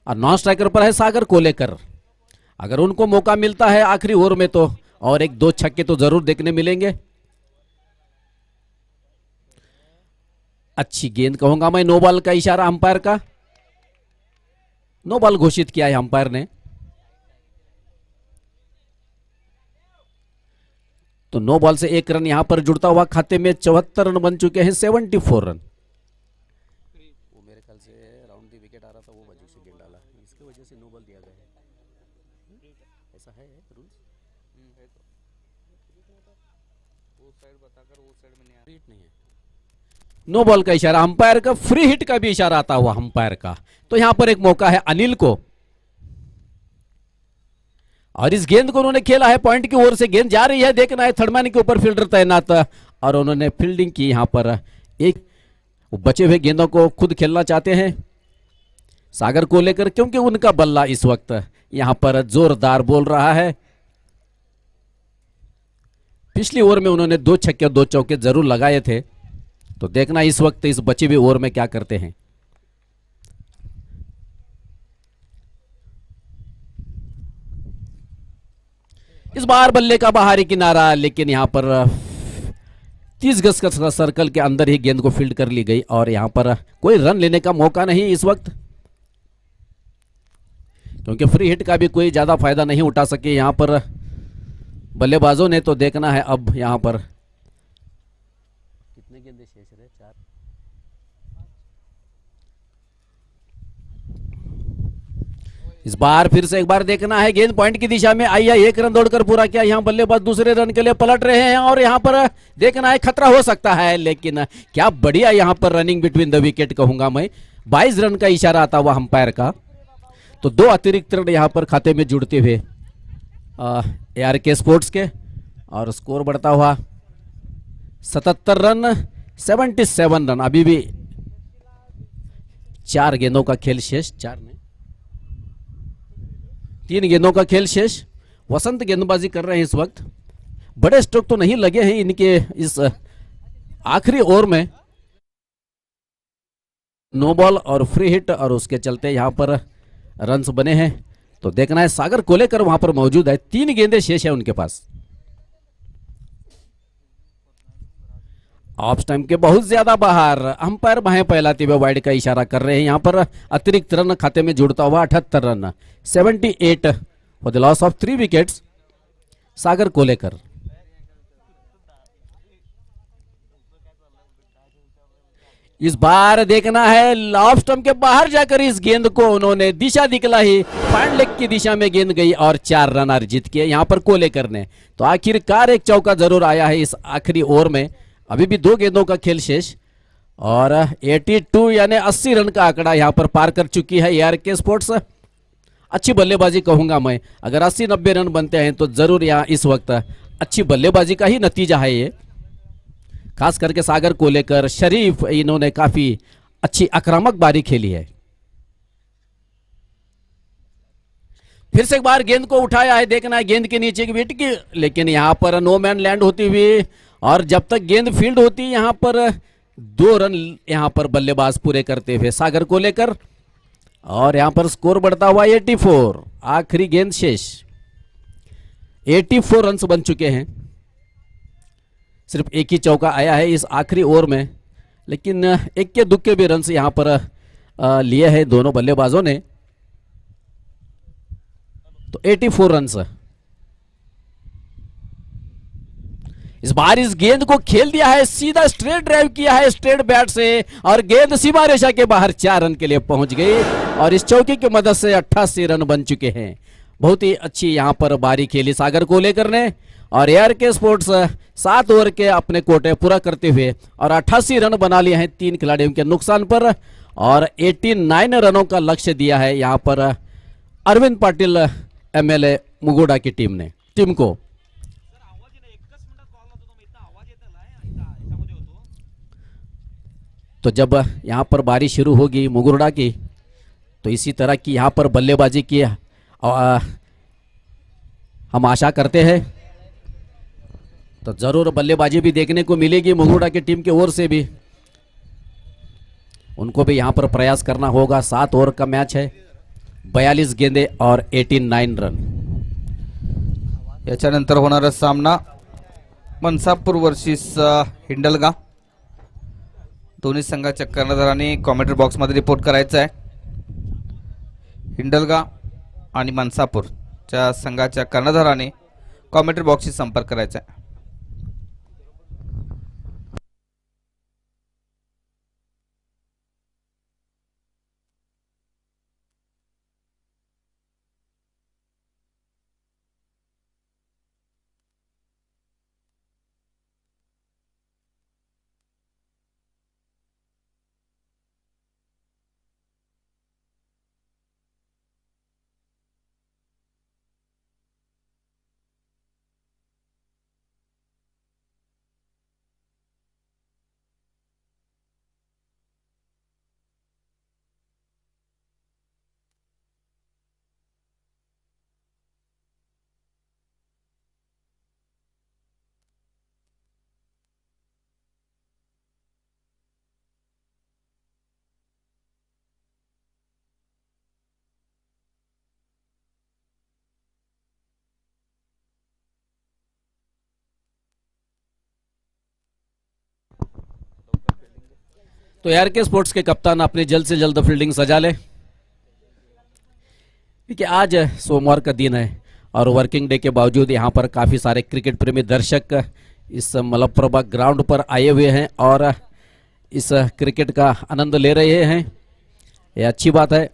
और नॉन स्ट्राइकर पर है सागर को लेकर। अगर उनको मौका मिलता है आखिरी ओवर में तो और 1-2 छक्के तो जरूर देखने मिलेंगे। अच्छी गेंद कहूंगा मैं। नो बॉल का इशारा अंपायर का, नो बॉल घोषित किया है अंपायर ने। तो नो बॉल से 1 रन यहां पर जुड़ता हुआ खाते में 74 रन बन चुके हैं। 74 रन। वो मेरे ख्याल से राउंड दी विकेट आ रहा था, वो वजह से गेंद डाला, इसके वजह से नो बॉल दिया गया है। ऐसा है रूल्स? वो साइड बताकर वो साइड में नहीं है। नो बॉल का इशारा अंपायर का, फ्री हिट का भी इशारा आता हुआ अंपायर का। तो यहां पर एक मौका है अनिल को और इस गेंद को उन्होंने खेला है। पॉइंट की ओर से गेंद जा रही है। देखना है थर्ड मैन के ऊपर फील्डर तैनात और उन्होंने फील्डिंग की यहां पर। एक बचे हुए गेंदों को खुद खेलना चाहते हैं सागर को लेकर, क्योंकि उनका बल्ला इस वक्त यहां पर जोरदार बोल रहा है। पिछली ओवर में उन्होंने 2 छक्के और 2 चौके जरूर लगाए थे। तो देखना इस वक्त इस बची हुई ओवर में क्या करते हैं। इस बार बल्ले का बाहरी किनारा, लेकिन यहां पर 30 गज का सर्कल के अंदर ही गेंद को फील्ड कर ली गई और यहां पर कोई रन लेने का मौका नहीं इस वक्त, क्योंकि फ्री हिट का भी कोई ज्यादा फायदा नहीं उठा सके यहां पर बल्लेबाजों ने। तो देखना है अब यहां पर कितने गेंदे शेष रहे, 4। इस बार फिर से एक बार देखना है, गेंद पॉइंट की दिशा में आई है। 1 रन दौड़कर पूरा किया। यहां बल्लेबाज दूसरे रन के लिए पलट रहे हैं और यहां पर देखना है खतरा हो सकता है, लेकिन क्या बढ़िया यहां पर रनिंग बिटवीन द विकेट कहूंगा मैं। 22 रन का इशारा आता हुआ अंपायर का। तो 2 अतिरिक्त रन यहां पर खाते में जुड़ते हुए ARK स्पोर्ट्स के और स्कोर बढ़ता हुआ 77 रन, 77 रन। अभी भी 4 गेंदों का खेल शेष, 4 में 3 गेंदों का खेल शेष। वसंत गेंदबाजी कर रहे हैं इस वक्त। बड़े स्ट्रोक तो नहीं लगे हैं इनके इस आखिरी ओवर में। नो बॉल और फ्री हिट और उसके चलते यहां पर रन्स बने हैं। तो देखना है सागर को लेकर वहां पर मौजूद है। 3 गेंदें शेष है उनके पास ऑफ टाइम के बहुत ज्यादा बाहर, अंपायर बाहें फैलाते हुए वाइड का इशारा कर रहे हैं। यहाँ पर अतिरिक्त रन खाते में जुड़ता हुआ 78 run, 78 for the loss of 3 wickets Sagar Kolekar. इस बार देखना है ऑफ स्टंप के बाहर जाकर इस गेंद को उन्होंने दिशा दिखलाई, पॉइंट लेग की दिशा में गेंद गई और 4 रन अर्जित किए यहाँ पर कोलेकर ने। तो आखिरकार एक चौका जरूर आया है इस आखिरी ओवर में। अभी भी 2 गेंदों का खेल शेष और 82 यानी 80 रन का आंकड़ा यहाँ पर पार कर चुकी है ARK स्पोर्ट्स। अच्छी बल्लेबाजी कहूंगा मैं, अगर 80-90 रन बनते हैं तो जरूर यहाँ इस वक्त अच्छी बल्लेबाजी का ही नतीजा है ये। खास करके सागर कोलेकर, शरीफ, इन्होंने काफी अच्छी आक्रामक बारी खेली है। फिर से एक बार गेंद को उठाया है, देखना है गेंद के नीचे की विकेट की, लेकिन यहां पर नो मैन लैंड होती हुई और जब तक गेंद फील्ड होती यहां पर 2 रन यहां पर बल्लेबाज पूरे करते हुए सागर कोलेकर और यहां पर स्कोर बढ़ता हुआ 84। आखिरी गेंद शेष, 84 रन बन चुके हैं। सिर्फ एक ही चौका आया है इस आखिरी ओवर में, लेकिन एक के दुक्के भी रन यहां पर लिए हैं दोनों बल्लेबाजों ने। तो 84 रन। इस बार इस गेंद को खेल दिया है, सीधा स्ट्रेट ड्राइव किया है स्ट्रेट बैट से और गेंद सीमा रेखा के बाहर 4 रन के लिए पहुंच गई और इस चौकी की मदद से 88 रन बन चुके हैं। बहुत ही अच्छी यहां पर बारी खेली सागर कोलेकर ने और ARK स्पोर्ट्स 7 ओवर के अपने कोटे पूरा करते हुए और 88 रन बना लिए हैं 3 खिलाड़ियों के नुकसान पर और 89 रनों का लक्ष्य दिया है यहां पर अरविंद पाटिल MLA मुगोडा की टीम को। तो जब यहां पर बारी शुरू होगी मुगुर्डा की तो इसी तरह की यहां पर बल्लेबाजी की हम आशा करते हैं। तो जरूर बल्लेबाजी भी देखने को मिलेगी मुगुर्डा की टीम की ओर से भी, उनको भी यहां पर प्रयास करना होगा। 7 ओवर का मैच है, 42 गेंदे और 89 रन। याच्यानंतर होणारा सामना मनसापूर वर्सेस हिंडलगा। दोन्ही संघाच्या कर्णधारांनी कॉमेंट्री बॉक्समध्ये रिपोर्ट करायचा आहे। हिंडलगा आणि मनसापूरच्या संघाच्या कर्णधाराने कॉमेंट्री बॉक्सशी संपर्क करायचा आहे। तो ARK स्पोर्ट्स के कप्तान अपने जल्द से जल्द फील्डिंग सजा ले, क्योंकि आज सोमवार का दिन है और वर्किंग डे के बावजूद यहाँ पर काफ़ी सारे क्रिकेट प्रेमी दर्शक इस मलप्रभा ग्राउंड पर आए हुए हैं और इस क्रिकेट का आनंद ले रहे हैं। ये अच्छी बात है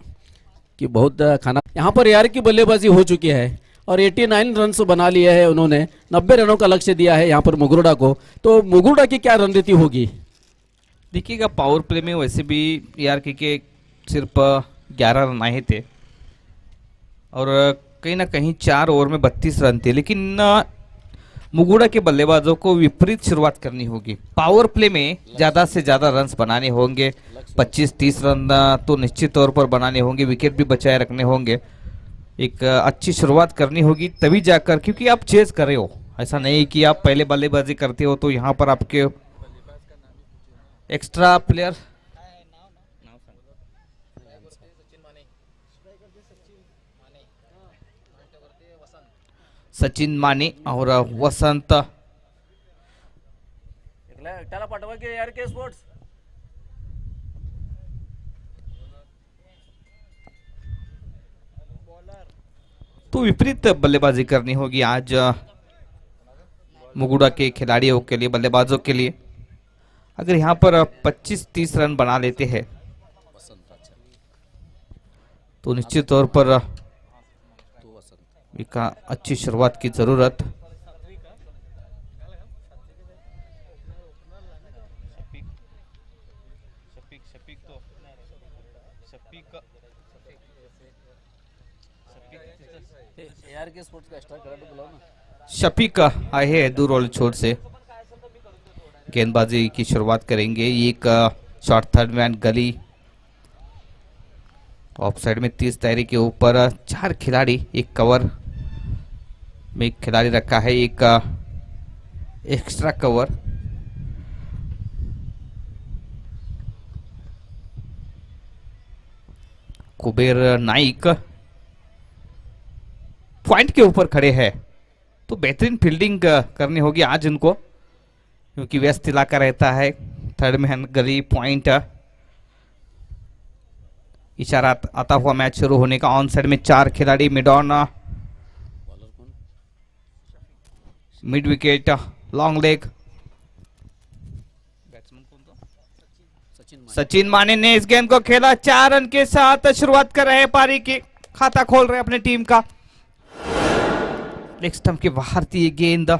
कि बहुत खाना यहाँ पर ARK की बल्लेबाजी हो चुकी है और 89 रन बना लिए हैं उन्होंने। 90 रनों का लक्ष्य दिया है यहाँ पर मुगुर्डा को। तो मुगुर्डा की क्या रणनीति होगी? देखिएगा, पावर प्ले में वैसे भी ARK के सिर्फ 11 रन आए थे और कहीं ना कहीं 4 ओवर में 32 रन थे, लेकिन मुगुड़ा के बल्लेबाजों को विपरीत शुरुआत करनी होगी। पावर प्ले में ज़्यादा से ज़्यादा रन्स बनाने होंगे, 25-30 रन तो निश्चित तौर पर बनाने होंगे, विकेट भी बचाए रखने होंगे। एक अच्छी शुरुआत करनी होगी तभी जाकर, क्योंकि आप चेज कर रहे हो, ऐसा नहीं कि आप पहले बल्लेबाजी करते हो तो यहाँ पर आपके एक्स्ट्रा प्लेयर सचिन माने और वसंत त्याला पाठवा की यार के स्पोर्ट्स. तो विपरीत बल्लेबाजी करनी होगी आज मुगुड़ा के खिलाड़ियों के लिए, बल्लेबाजों के लिए. अगर यहाँ पर 25-30 रन बना लेते हैं तो निश्चित तौर पर एक अच्छी शुरुआत की जरूरत. यार के स्पोर्ट्स का एक्स्ट्रा कराटे बुलाओ ना. शफीक आए हैं दूर वाले छोर से, गेंदबाजी की शुरुआत करेंगे. एक शॉट थर्ड मैन गली ऑफ साइड में 30 दायरे के ऊपर 4 खिलाड़ी, एक कवर में एक खिलाड़ी रखा है, एक extra cover. Kuber Naik point के ऊपर खड़े हैं, तो बेहतरीन फील्डिंग करनी होगी आज इनको, क्योंकि व्यस्त इलाका रहता है. थर्ड मैन गली पॉइंट, इशारा आता हुआ मैच शुरू होने का. ऑन साइड में 4 खिलाड़ी, mid on, mid wicket, long leg. Sachin माने ने इस गेंद को खेला. 4 रन के साथ शुरुआत कर रहे हैं पारी की, खाता खोल रहे हैं अपनी टीम का. लेग स्टंप के बाहर थी ये गेंद,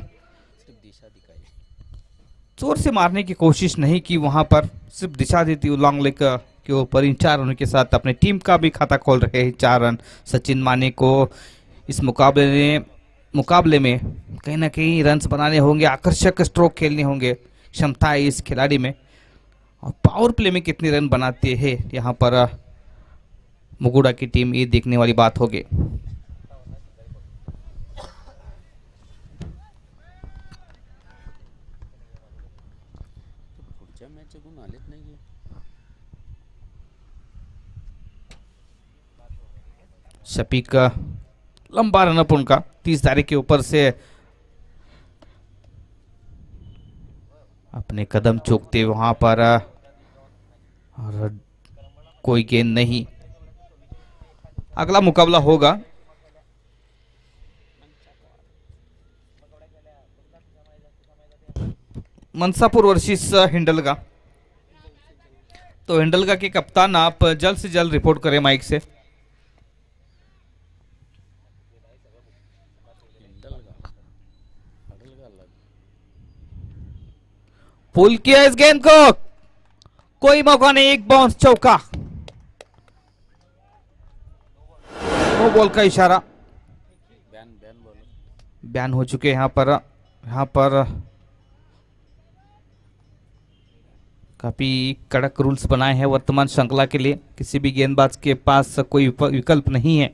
जोर से मारने की कोशिश नहीं की, वहां पर सिर्फ दिशा दी थी लॉन्ग लेग के ऊपर. इन 4 रनों के साथ अपने टीम का भी खाता खोल रहे हैं 4 रन. सचिन माने को इस मुकाबले में कहीं ना कहीं रन्स बनाने होंगे, आकर्षक स्ट्रोक खेलने होंगे. क्षमता है इस खिलाड़ी में, और पावर प्ले में कितने रन बनाते हैं यहाँ पर मुगुड़ा की टीम, ये देखने वाली बात होगी. शफीक लंबा रनअप उनका 30 दायरे के ऊपर से, अपने कदम चूकते वहां पर, और कोई गेंद नहीं. अगला मुकाबला होगा मनसापुर वर्सेस हिंडलगा. तो हिंडलगा के कप्तान आप जल्द से जल्द रिपोर्ट करें माइक से. पुल किया इस गेंद को, कोई मौका नहीं, एक बाउंस चौका. नो बॉल का इशारा, बैन हो चुके यहाँ पर काफी कड़क रूल्स बनाए हैं वर्तमान श्रृंखला के लिए. किसी भी गेंदबाज के पास कोई विकल्प नहीं है.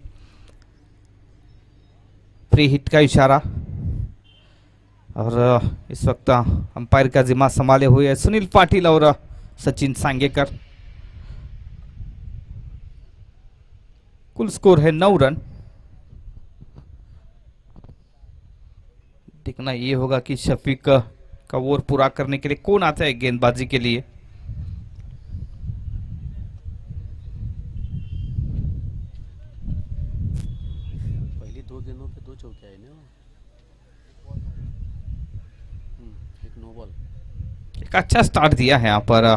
फ्री हिट का इशारा, और इस वक्त अंपायर का जिम्मा संभाले हुए सुनील पाटिल और सचिन सांगेकर. कुल स्कोर है 9 रन. देखना ये होगा कि शफीक का ओवर पूरा करने के लिए कौन आता है गेंदबाजी के लिए. पहली 2 गेंदों पे 2 चौके आए ना, एक नो बॉल. एक अच्छा स्टार्ट दिया है यहाँ पर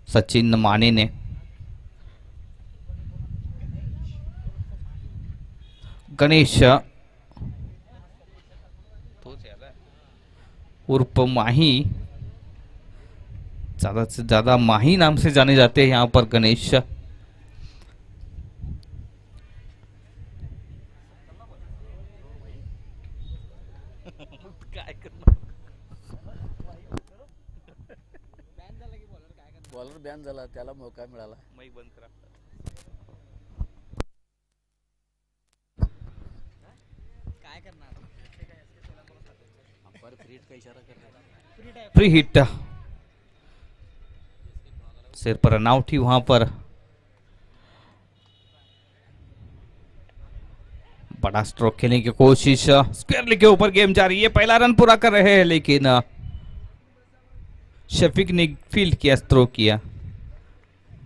सचिन माने ने. गणेश उर्फ माही, ज्यादा से ज्यादा माही नाम से जाने जाते हैं यहाँ पर गणेश. बॉलर बॅन झाला, त्याला मौका मिळाला. फ्री हिट, सिर पर रनआउट ही वहां पर. बड़ा स्ट्रोक खेलने की कोशिश, स्क्वायर लेग के ऊपर गेम जा रही है. पहला रन पूरा कर रहे हैं, लेकिन शफीक ने फील्ड किया, थ्रो किया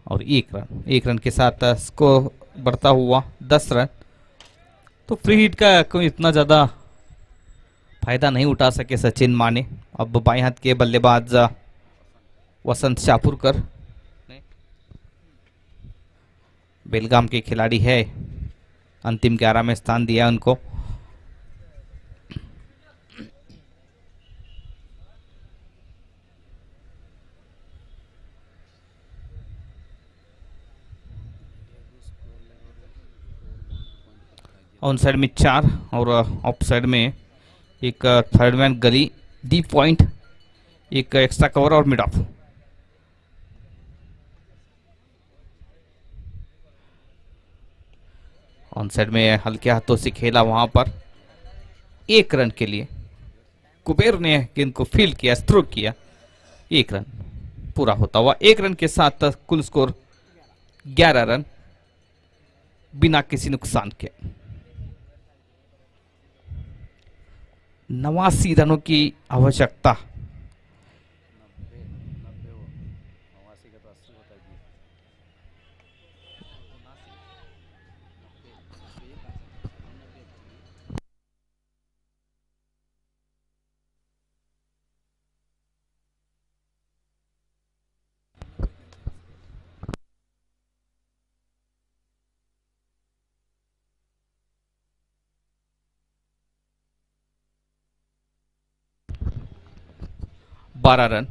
और एक रन के साथ स्कोर बढ़ता हुआ 10 रन। तो फ्री हिट का कोई इतना ज़्यादा फायदा नहीं उठा सके सचिन माने। अब बाएं हाथ के बल्लेबाज वसंत शाहपुरकर, बेलगाम के खिलाड़ी है, अंतिम 11 में स्थान दिया उनको। ऑन साइड में 4 और ऑफ साइड में एक थर्ड मैन गली, डीप पॉइंट, एक एक्स्ट्रा कवर और मिड ऑफ। ऑन साइड में हल्के हाथों से खेला वहां पर 1 रन के लिए। कुबेर ने गेंद को फील्ड किया, स्ट्रोक किया, 1 रन पूरा होता हुआ। 1 रन के साथ कुल स्कोर 11 रन बिना किसी नुकसान के। 89 रनों की आवश्यकता। बारह रन।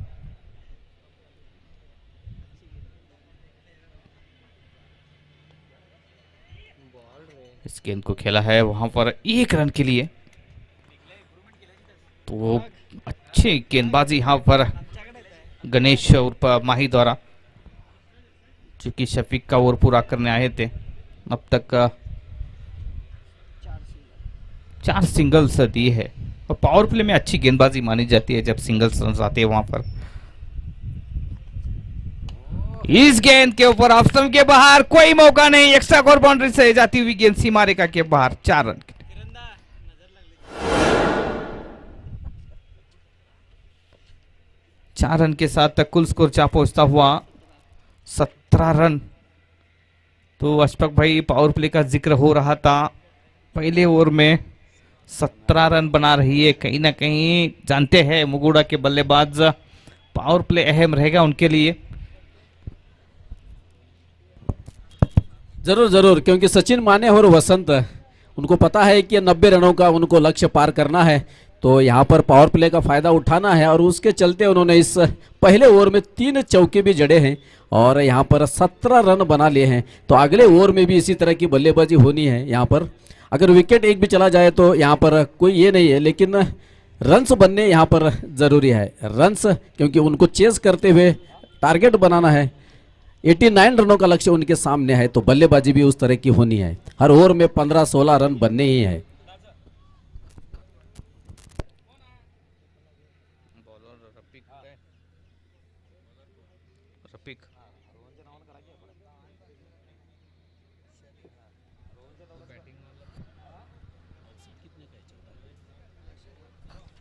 इस गेंद को खेला है वहां पर 1 रन के लिए। तो अच्छी गेंदबाजी यहां पर गणेश उर्फ माही द्वारा, चूंकि शफीक का ओवर पूरा करने आए थे। अब तक 4 सिंगल्स दिए है और पावर प्ले में अच्छी गेंदबाजी मानी जाती है जब सिंगल्स रन आते हैं वहां पर। इस गेंद के ऊपर ऑफ स्टंप के बाहर, कोई मौका नहीं, एक्स्ट्रा कवर बाउंड्री से जाती हुई गेंद सीमा रेखा के बाहर, 4 रन के। 4 रन के साथ कुल स्कोर जा पहुंचता हुआ 17 रन। तो अशफाक भाई, पावर प्ले का जिक्र हो रहा था, पहले ओवर में 17 रन बना रही है। कहीं ना कहीं जानते हैं मुगुड़ा के बल्लेबाज, पावर प्ले अहम रहेगा उनके लिए। जरूर जरूर, क्योंकि सचिन माने और वसंत उनको पता है कि 90 रनों का उनको लक्ष्य पार करना है, तो यहाँ पर पावर प्ले का फायदा उठाना है। और उसके चलते उन्होंने इस पहले ओवर में 3 चौके भी जड़े हैं और यहाँ पर 17 रन बना लिए हैं। तो अगले ओवर में भी इसी तरह की बल्लेबाजी होनी है। यहाँ पर अगर विकेट एक भी चला जाए तो यहाँ पर कोई ये नहीं है, लेकिन रन्स बनने यहाँ पर जरूरी है। रन्स, क्योंकि उनको चेस करते हुए टारगेट बनाना है। 89 रनों का लक्ष्य उनके सामने है, तो बल्लेबाजी भी उस तरह की होनी है। हर ओवर में 15-16 रन बनने ही है।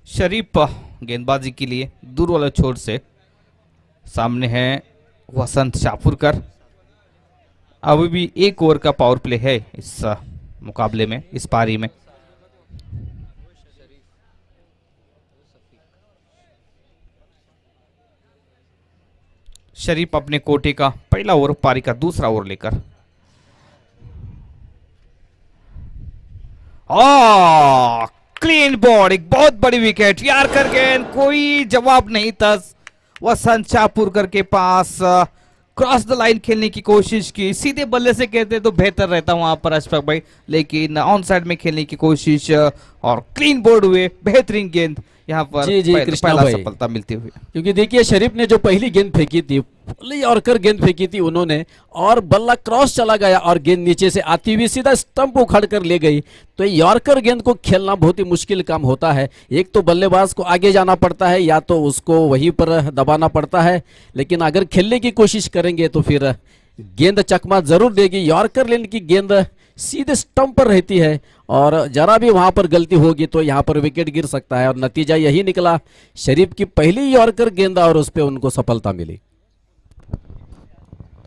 शरीफ गेंदबाजी के लिए दूर वाला छोर से, सामने है वसंत शाहपुरकर। अभी भी 1 ओवर का पावर प्ले है इस मुकाबले में, इस पारी में। शरीफ अपने कोटे का पहला ओवर, पारी का दूसरा ओवर लेकर। क्लीन बॉल, एक बहुत बड़ी विकेट, यार कर गेंद, कोई जवाब नहीं था वसंत शाहपुरकर के पास। क्रॉस द लाइन खेलने की कोशिश की, सीधे बल्ले से कहते तो बेहतर रहता वहां पर अशफाक भाई, लेकिन ऑन साइड में खेलने की कोशिश और क्लीन बोर्ड हुए, बेहतरीन गेंद यहाँ पर। जी पहला सफलता मिलती हुई। क्योंकि देखिए शरीफ ने जो पहली गेंद फेंकी थी, यॉर्कर गेंद फेंकी थी उन्होंने, और बल्ला क्रॉस चला गया और गेंद नीचे से आती हुई सीधा स्टंप उखाड़ कर ले गई। तो यॉर्कर गेंद को खेलना बहुत ही मुश्किल काम होता है। एक तो बल्लेबाज को आगे जाना पड़ता है, या तो उसको वहीं पर दबाना पड़ता है, लेकिन अगर खेलने की कोशिश करेंगे तो फिर गेंद चकमा जरूर देगी। यॉर्कर लेन की गेंद सीधे स्टंप पर रहती है और जरा भी वहां पर गलती होगी तो यहाँ पर विकेट गिर सकता है और नतीजा यही निकला। शरीफ की पहली यॉर्कर गेंद और उस पर उनको सफलता मिली।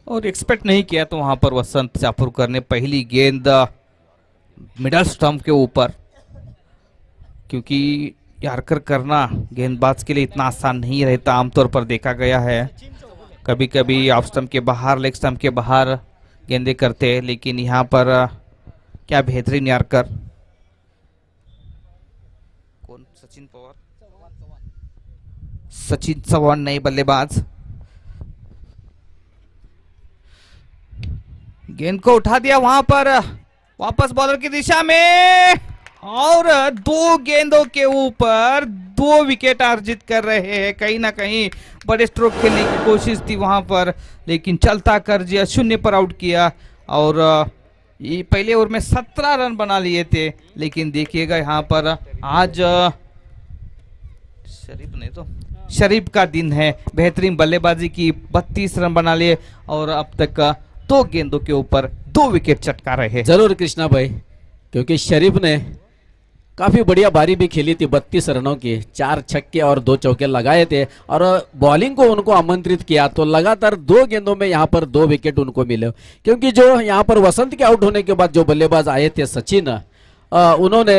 और एक्सपेक्ट नहीं किया तो वहां पर वसंत चापुरकर ने पहली गेंद मिडल स्टंप के ऊपर, क्योंकि यॉर्कर करना गेंदबाज के लिए इतना आसान नहीं रहता। आमतौर पर देखा गया है कभी कभी ऑफ स्टंप के बाहर, लेग स्टंप के बाहर गेंदे करते हैं, लेकिन यहाँ पर क्या बेहतरीन यॉर्कर। कौन? सचिन पवार, सचिन चौहान नए बल्लेबाज। गेंद को उठा दिया वहां पर, वापस बॉलर की दिशा में, और 2 गेंदों के ऊपर 2 विकेट अर्जित कर रहे हैं। कहीं ना कहीं बड़े स्ट्रोक खेलने की कोशिश थी वहां पर, लेकिन चलता कर दिया, 0 पर आउट किया। और ये पहले ओवर में 17 रन बना लिए थे, लेकिन देखिएगा यहाँ पर आज शरीफ नहीं तो शरीफ का दिन है। बेहतरीन बल्लेबाजी की, 32 रन बना लिए और अब तक 2 गेंदों के ऊपर 2 विकेट चटका रहे हैं। जरूर कृष्णा भाई, क्योंकि शरीफ ने काफी बढ़िया बारी भी खेली थी, 32 रनों की, 4 छक्के और 2 चौके लगाए थे और बॉलिंग को उनको आमंत्रित किया, तो लगातार 2 गेंदों में यहाँ पर 2 विकेट उनको मिले। क्योंकि जो यहाँ पर वसंत के आउट होने के बाद जो बल्लेबाज आए थे सचिन, उन्होंने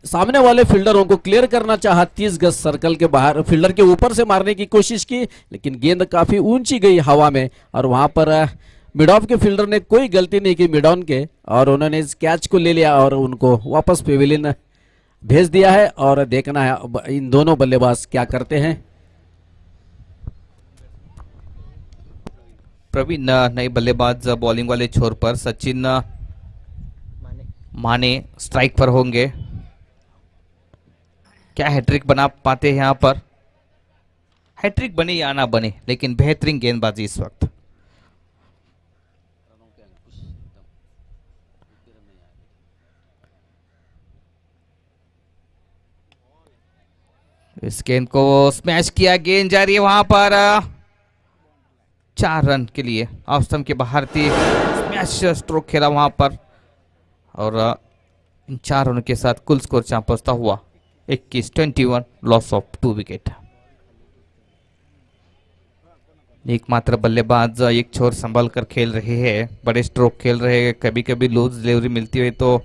सामने वाले फील्डरों को क्लियर करना चाहा, 30 गज सर्कल के बाहर फील्डर के ऊपर से मारने की कोशिश की, लेकिन गेंद काफी ऊंची गई हवा में और वहां पर मिड ऑफ के फील्डर ने कोई गलती नहीं की मिड ऑन के, और उन्होंने इस कैच को ले लिया और उनको वापस पेविलियन भेज दिया है। और देखना है अब इन दोनों बल्लेबाज क्या करते हैं। प्रवीण नए बल्लेबाज बॉलिंग वाले छोर पर, सचिन माने स्ट्राइक पर होंगे। क्या हैट्रिक बना पाते हैं यहाँ पर? हैट्रिक बने या ना बने, लेकिन बेहतरीन गेंदबाजी इस वक्त। इस गेंद को स्मैश किया, गेंद जा रही है वहां पर, 4 रन के लिए ऑफ स्टंप के बाहर थी। स्मैश स्ट्रोक खेला वहां पर और इन 4 रनों के साथ कुल स्कोर जहां पहुंचता हुआ 21-21, लॉस ऑफ 2 विकेट। एकमात्र बल्लेबाज एक छोर संभाल कर खेल रहे हैं, बड़े स्ट्रोक खेल रहे हैं, कभी कभी लूज डिलीवरी मिलती है तो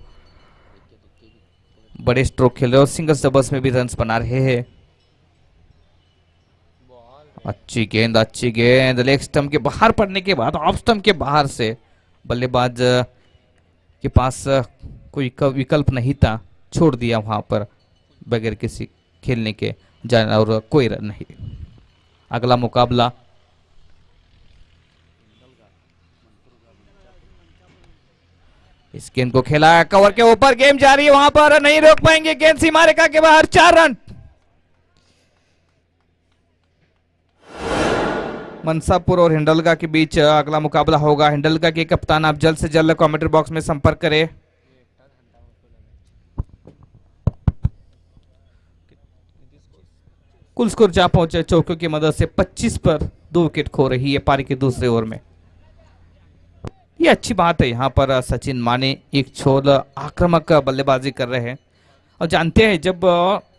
बड़े स्ट्रोक खेल रहे हैं और सिंगल्स डबल्स में भी रन्स बना रहे हैं। अच्छी गेंद लेग स्टंप के बाहर पड़ने के बाद ऑफ स्टंप के बाहर से बल्लेबाज के पास कोई विकल्प नहीं था, छोड़ दिया वहां पर बगैर किसी खेलने के जाना और कोई रन नहीं। अगला मुकाबला इस गेंद को खेला, कवर के ऊपर, गेम जारी है वहां पर, नहीं रोक पाएंगे, गेंद सीमा रेखा के बाहर, 4 रन। मनसापुर और हिंडलगा के बीच अगला मुकाबला होगा। हिंडलगा के कप्तान आप जल्द से जल्द कमेंट्री बॉक्स में संपर्क करें। कुल स्कोर जहां पहुंचे चौकों की मदद से 25 पर 2 विकेट खो रही है पारी के दूसरे ओवर में। ये अच्छी बात है, यहाँ पर सचिन माने एक छोर आक्रामक बल्लेबाजी कर रहे हैं और जानते हैं जब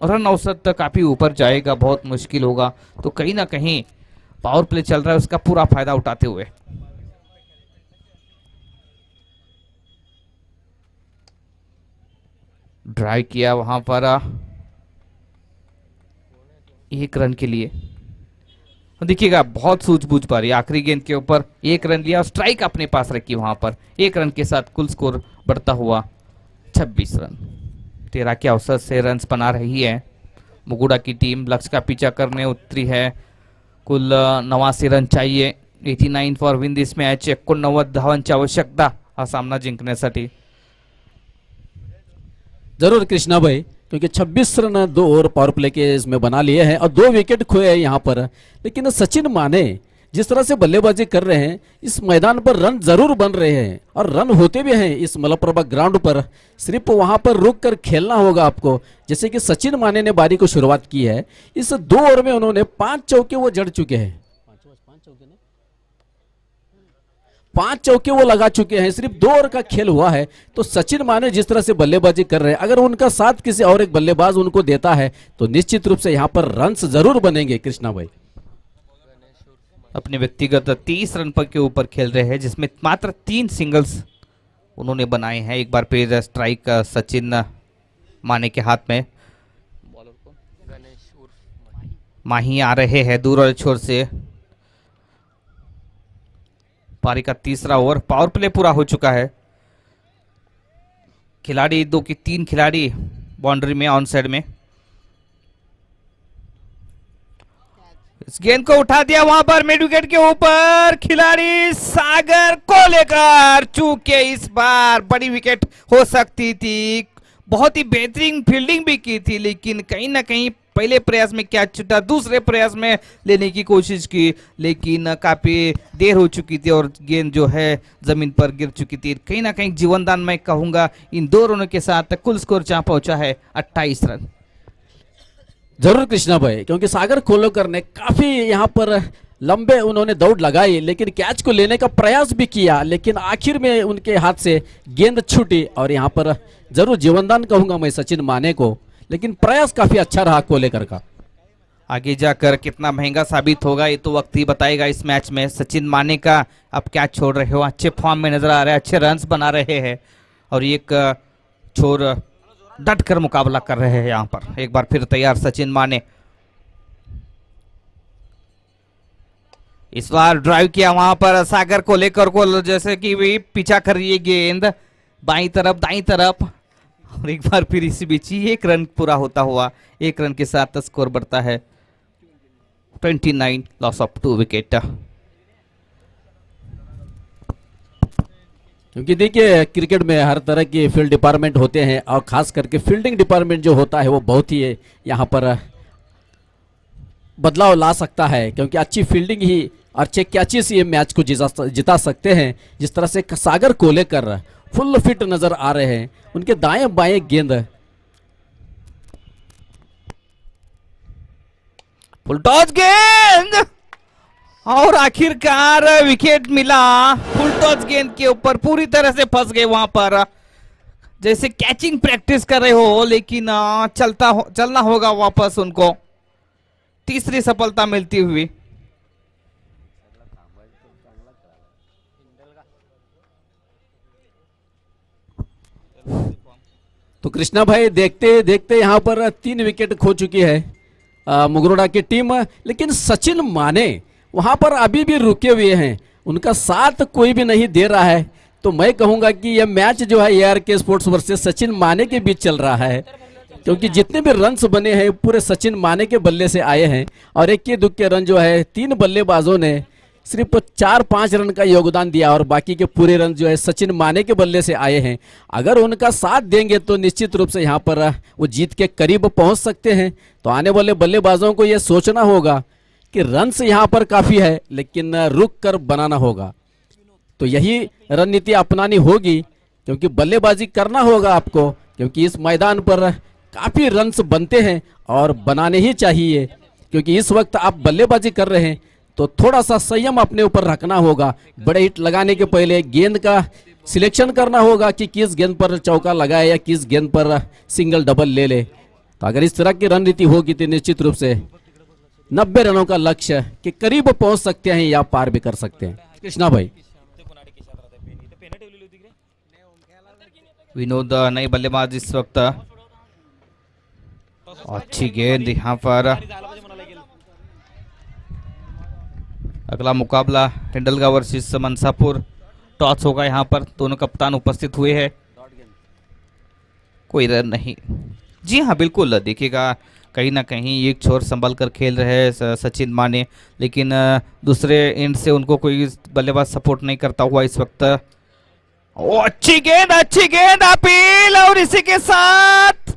रन औसत काफी ऊपर जाएगा बहुत मुश्किल होगा, तो कहीं ना कहीं पावर प्ले चल रहा है उसका पूरा फायदा उठाते हुए ड्राइव किया वहां पर 1 रन के लिए। देखिएगा बहुत सूझबूझ पा रही है, आखिरी गेंद के ऊपर 1 रन लिया, स्ट्राइक अपने पास रखी वहां पर, 1 रन के साथ कुल स्कोर बढ़ता हुआ 26 रन। 13 के अवसर से रन्स बना रही है मुगुड़ा की टीम, लक्ष्य का पीछा करने उतरी है। कुल 89 रन चाहिए, 89 फॉर विन दिस मॅच, 89 धावांची आवश्यकता हा सामना जिंकण्यासाठी। जरूर कृष्णा भाई, क्योंकि 26 रन 2 ओवर पावर प्ले के इसमें बना लिए हैं और 2 विकेट खोए हैं यहाँ पर। लेकिन सचिन माने जिस तरह से बल्लेबाजी कर रहे हैं, इस मैदान पर रन जरूर बन रहे हैं और रन होते भी हैं इस मलप्रभा ग्राउंड पर। सिर्फ वहां पर रुक कर खेलना होगा आपको। जैसे कि सचिन माने ने बारी को शुरुआत की है, इस 2 ओवर में उन्होंने 5 चौके वो जड़ चुके हैं। 5 चौके वो लगा चुके हैं, सिर्फ 2 ओवर का खेल हुआ है। तो सचिन माने जिस तरह से बल्लेबाजी कर रहे हैं, अगर उनका साथ किसी और एक बल्लेबाज उनको देता है तो निश्चित रूप से यहाँ पर रन्स जरूर बनेंगे कृष्णा भाई। अपने व्यक्तिगत 30 रन पर के ऊपर खेल रहे हैं, जिसमें मात्र 3 सिंगल्स उन्होंने बनाए हैं। एक बार फिर स्ट्राइक सचिन माने के हाथ में, माही आ रहे हैं दूर वाले छोर से। पारी का तीसरा ओवर, पावर प्ले पूरा हो चुका है। खिलाड़ी 2 की 3 खिलाड़ी बाउंड्री में, ऑन साइड में। इस गेंद को उठा दिया वहां पर मिड विकेट के ऊपर, खिलाड़ी सागर को लेकर, चूंकि इस बार बड़ी विकेट हो सकती थी। बहुत ही बेहतरीन फील्डिंग भी की थी, लेकिन कहीं ना कहीं पहले प्रयास में कैच छूटा, दूसरे प्रयास में लेने की कोशिश की, लेकिन काफी देर हो चुकी थी और गेंद जो है जमीन पर गिर चुकी थी। कहीं ना कहीं जीवनदान मैं कहूंगा इन 2 रनों के साथ कुल स्कोर जहां पहुंचा है 28 रन। जरूर कृष्णा भाई, क्योंकि सागर कोलोकर ने काफी यहाँ पर लंबे उन्होंने दौड़ लगाई, लेकिन कैच को लेने का प्रयास भी किया, लेकिन आखिर में उनके हाथ से गेंद छूटी। और यहाँ पर जरूर जीवनदान कहूंगा मैं सचिन माने को, लेकिन प्रयास काफी अच्छा रहा कोलेकर का। आगे जाकर कितना महंगा साबित होगा ये तो वक्त ही बताएगा इस मैच में। सचिन माने का आप क्या छोड़ रहे हो, अच्छे फॉर्म में नजर आ रहे हैं, अच्छे रन्स बना रहे हैं और एक छोर डट कर मुकाबला कर रहे हैं। यहाँ पर एक बार फिर तैयार सचिन माने, इस बार ड्राइव किया वहां पर सागर को लेकर को, जैसे कि भी पीछा कर रही है गेंद बाई तरफ दाई तरफ, और एक बार फिर इसी बीच ही 1 रन पूरा होता हुआ, 1 रन के साथ स्कोर बढ़ता है 29, लॉस ऑफ 2 विकेट। क्योंकि देखिए क्रिकेट में हर तरह के फील्ड डिपार्टमेंट होते हैं और खास करके फील्डिंग डिपार्टमेंट जो होता है वो बहुत ही यहाँ पर बदलाव ला सकता है, क्योंकि अच्छी फील्डिंग ही अच्छे कैचेस ये मैच को जिता सकते हैं। जिस तरह से सागर कोलेकर फुल फिट नजर आ रहे हैं, उनके दाएं बाएं गेंद, फुल टॉस गेंद और आखिरकार विकेट मिला। फुल टॉस गेंद के ऊपर पूरी तरह से फंस गए वहां पर, जैसे कैचिंग प्रैक्टिस कर रहे हो, लेकिन चलना होगा वापस उनको। तीसरी सफलता मिलती हुई। तो कृष्णा भाई देखते देखते यहाँ पर 3 विकेट खो चुकी है मुगरोडा की टीम, लेकिन सचिन माने वहां पर अभी भी रुके हुए हैं, उनका साथ कोई भी नहीं दे रहा है। तो मैं कहूंगा कि यह मैच जो है ARK स्पोर्ट्स वर्सेस सचिन माने के बीच चल रहा है, क्योंकि जितने भी रन्स बने हैं पूरे सचिन माने के बल्ले से आए हैं और इक्के दुक्के रन जो है 3 बल्लेबाजों ने सिर्फ 4-5 रन का योगदान दिया और बाकी के पूरे रन जो है सचिन माने के बल्ले से आए हैं। अगर उनका साथ देंगे तो निश्चित रूप से यहाँ पर वो जीत के करीब पहुंच सकते हैं। तो आने वाले बल्लेबाजों को यह सोचना होगा कि रन्स यहाँ पर काफी है, लेकिन रुक कर बनाना होगा। तो यही रणनीति अपनानी होगी, क्योंकि बल्लेबाजी करना होगा आपको, क्योंकि इस मैदान पर काफी रन्स बनते हैं और बनाने ही चाहिए। क्योंकि इस वक्त आप बल्लेबाजी कर रहे हैं तो थोड़ा सा संयम अपने ऊपर रखना होगा। बड़े हिट लगाने के पहले गेंद का सिलेक्शन करना होगा कि किस गेंद पर चौका लगाए या किस गेंद पर सिंगल डबल ले ले। तो अगर इस तरह की रणनीति होगी तो निश्चित रूप से 90 रनों का लक्ष्य के करीब पहुंच सकते हैं या पार भी कर सकते हैं। कृष्णा भाई, विनोद नई बल्लेबाज इस वक्त, अच्छी गेंद यहाँ पर। अगला मुकाबला टेंडलगा वर्सेस मनसापुर, टॉस होगा यहाँ पर। दोनों कप्तान उपस्थित हुए हैं, कोई रन नहीं। जी हाँ बिल्कुल, देखिएगा कहीं ना कहीं एक छोर संभल कर खेल रहे हैं सचिन माने, लेकिन दूसरे एंड से उनको कोई बल्लेबाज सपोर्ट नहीं करता हुआ इस वक्त। ओ अच्छी गेंद अपील, और इसी के साथ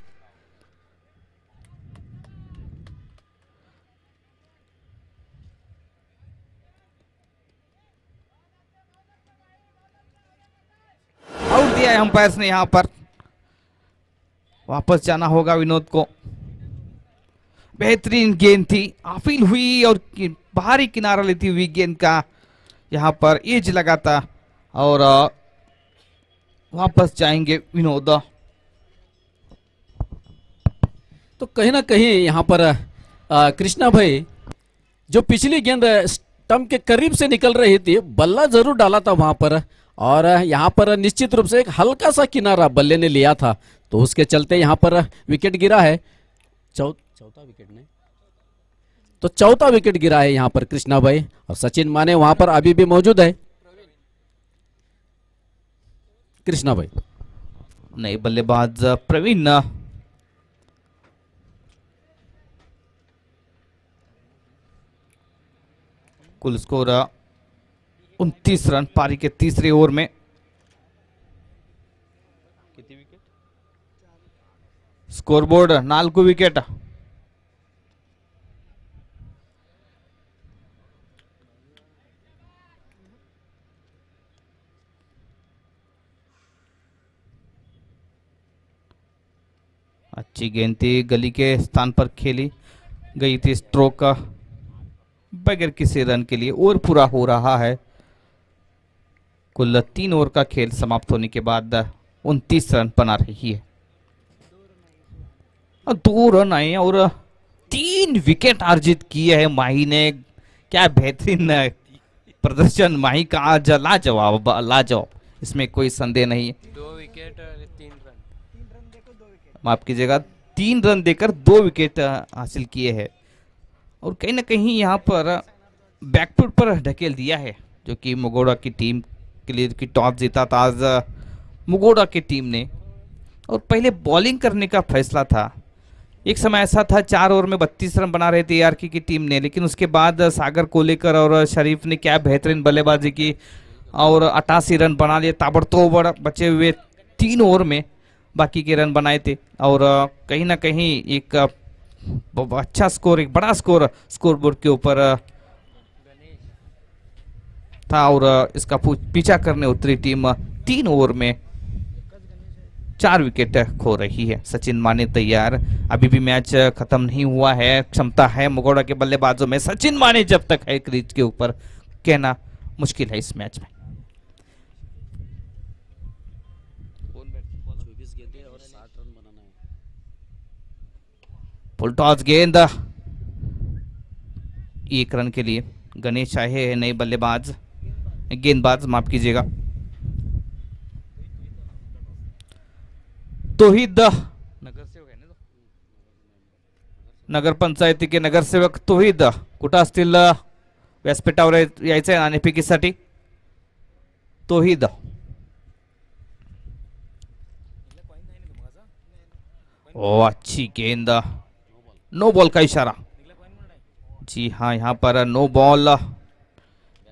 आउट दिया है अंपायर्स ने। यहां पर वापस जाना होगा विनोद को। बेहतरीन गेंद थी, अपील हुई और बाहरी किनारा लेती हुई गेंद का यहां पर एज लगा था और वापस जाएंगे विनोद। तो कहीं ना कहीं यहाँ पर कृष्णा भाई जो पिछली गेंद स्टंप के करीब से निकल रही थी, बल्ला जरूर डाला था वहां पर, और यहाँ पर निश्चित रूप से एक हल्का सा किनारा बल्ले ने लिया था, तो उसके चलते यहाँ पर विकेट गिरा है। चौथा विकेट नहीं, तो चौथा विकेट गिरा है यहाँ पर कृष्णा भाई, और सचिन माने वहां पर अभी भी मौजूद है। कृष्णा भाई नए बल्लेबाज प्रवीण। कुल स्कोर 29 रन पारी के तीसरे ओवर में। Scoreboard 4 wicket. अच्छी गेंद थी, गली के स्थान पर खेली गई थी, स्ट्रोक बगैर किसी रन के लिए। ओवर पूरा हो रहा है। कुल 3 ओवर का खेल समाप्त होने के बाद 29 रन बना रही है। 2 रन आए और 3 विकेट अर्जित किए हैं माही ने। क्या बेहतरीन प्रदर्शन माही का आज, लाजवाब लाजवाब, इसमें कोई संदेह नहीं है। 2 विकेट और 3 रन, माफ कीजिएगा, 3 रन देकर 2 विकेट हासिल किए हैं। और कहीं ना कहीं यहाँ पर बैकफुट पर ढकेल दिया है, जो कि मुगोड़ा की टीम के लिए की टॉस जीता था आज मुगोड़ा की टीम ने। और पहले बॉलिंग करने का फैसला था। एक समय ऐसा था 4 ओवर में 32 रन बना रहे थे ARK की टीम ने, लेकिन उसके बाद सागर कोलेकर और शरीफ ने क्या बेहतरीन बल्लेबाजी की और 88 रन बना लिए ताबड़तोड़। बचे हुए 3 ओवर में बाकी के रन बनाए थे, और कहीं ना कहीं एक अच्छा स्कोर, एक बड़ा स्कोर स्कोरबोर्ड के ऊपर था। और इसका पीछा करने उतरी टीम 3 ओवर में 4 विकेट खो रही है। सचिन माने तैयार, अभी भी मैच खत्म नहीं हुआ है। क्षमता है मुगोड़ा के बल्लेबाजों में, सचिन माने जब तक है क्रीज के ऊपर कहना मुश्किल है इस मैच में। 24 गेंदें और 60 रन बनाना है। फुल टॉस गेंद 1 रन के लिए। गणेश आए है नए बल्लेबाज, गेंदबाज माफ कीजिएगा। तोहिद नगर सेवक आहे ना, नगर पंचायती के नगरसेवक तोहिद कुठं असतील? व्यासपीठावर यायचंय नाणेफेकीसाठी तोहिद। ओ अच्छी गेंद, नो बॉल का इशारा। जी हाँ, यहाँ पर नो बॉल।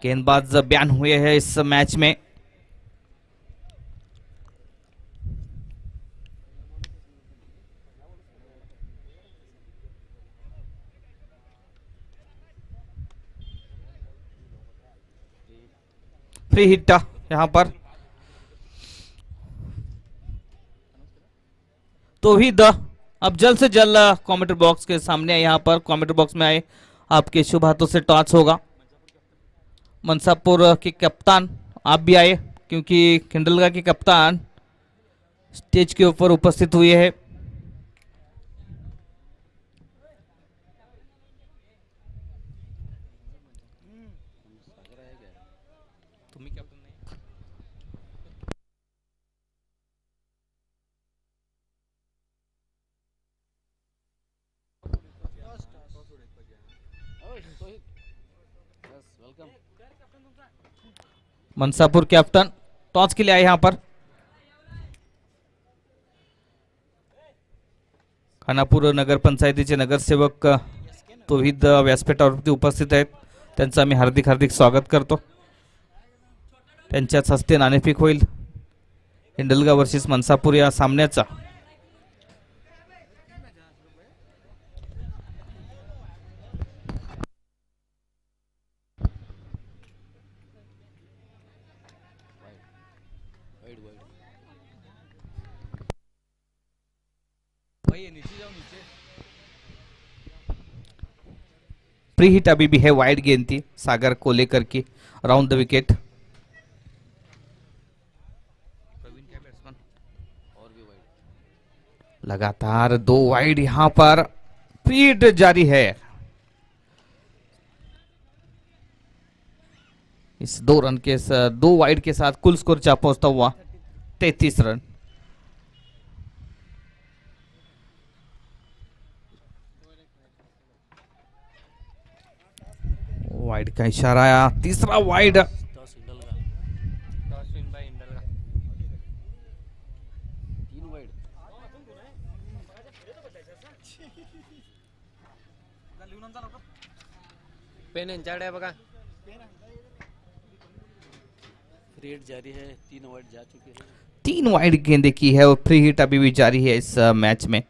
गेंदबाज बैन हुए हैं इस मैच में। फ्री हिट यहां पर तो ही अब जल्द से जल्द कमेंट्री बॉक्स के सामने, यहाँ पर कमेंट्री बॉक्स में आए, आपके शुभ हाथों से टॉस होगा। मनसापुर के कप्तान आप भी आए, क्योंकि खिंडलगा के कप्तान स्टेज के ऊपर उपस्थित हुए हैं। मनसापुर कैप्टन टॉस के लिए आए यहाँ पर। खानापूर नगर पंचायतीचे नगरसेवक तोहिद व्यासपीठावरती उपस्थित आहेत, त्यांचं आम्ही हार्दिक हार्दिक स्वागत करतो। त्यांच्याच हस्ते नाणेफेक होईल हिंडलगा वर्सेस मनसापूर या सामन्याचा। प्री हिट अभी भी है, वाइड गेंद थी सागर को लेकर की, राउंड द विकेट। लगातार 2 वाइड यहां पर फीड जारी है। इस 2 वाइड के साथ कुल स्कोर जा पहुंचता हुआ 33 रन। वाइड का इशारा आया, तीसरा वाइड। टॉस विन बाय इंडल का। 3 वाइड। पेन यांच्याकडे आहे बघा। फ्री हिट जारी है, 3 वाइड जा चुके हैं। 3 वाइड गेंदे की है और फ्री हिट अभी भी जारी है इस मैच में।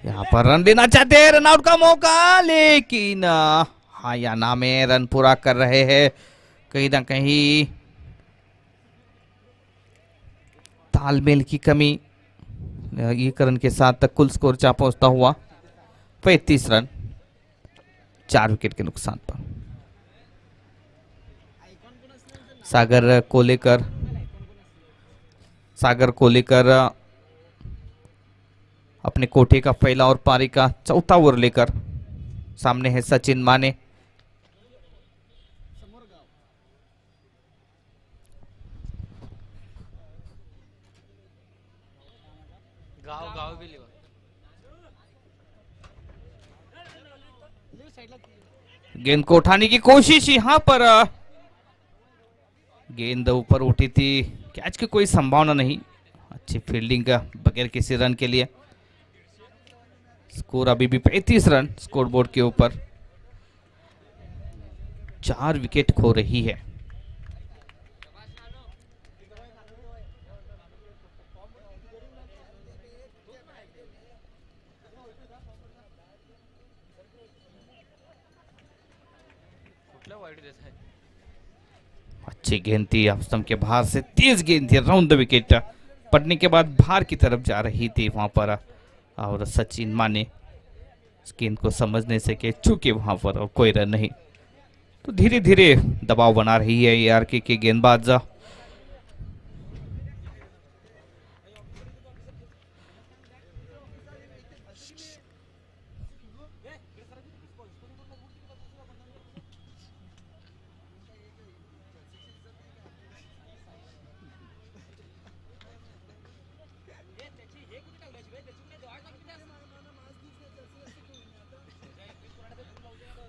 यहाँ पर रन लेना चाहते हैं, रन आउट का मौका, लेकिन हाँ या ना में रन पूरा कर रहे हैं। कहीं ना कहीं तालमेल की कमी, एक रन के साथ तक कुल स्कोर जा पहुंचता हुआ 35 रन 4 विकेट के नुकसान पर। सागर को लेकर अपने कोठे का पहला और पारी का चौथा ओवर लेकर सामने है सचिन माने। गाव भी लिवा। गेंद को उठाने की कोशिश, यहां पर गेंद ऊपर उठी थी, कैच की कोई संभावना नहीं। अच्छी फील्डिंग का बगैर किसी रन के लिए। स्कोर अभी भी 35 रन स्कोर बोर्ड के ऊपर। 4 विकेट खो रही है। कुठला वाईट देत आहे। अच्छी गेंद थी, स्टंप के बाहर से तेज गेंद थी, राउंड द विकेट पड़ने के बाद बाहर की तरफ जा रही थी वहां पर, और सचिन माने इस गेंद को समझ नहीं सके, चूंकि वहां पर कोई रन नहीं। तो धीरे धीरे दबाव बना रही है ARK के गेंदबाज।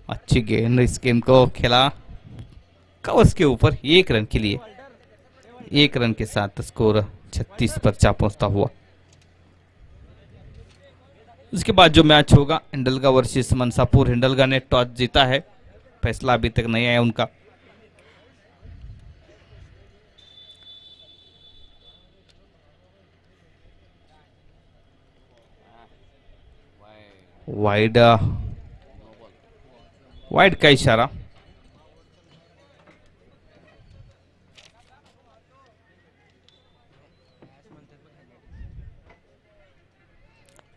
अच्छी गेंद, इस गेंद को खेला कवर्स के ऊपर 1 रन के लिए। 1 रन के साथ स्कोर 36 पर जा पहुंचता हुआ। उसके बाद जो मैच होगा हिंडलगा वर्सेस मनसापुर, हिंडलगा ने टॉस जीता है, फैसला अभी तक नहीं आया उनका। वाइड का इशारा।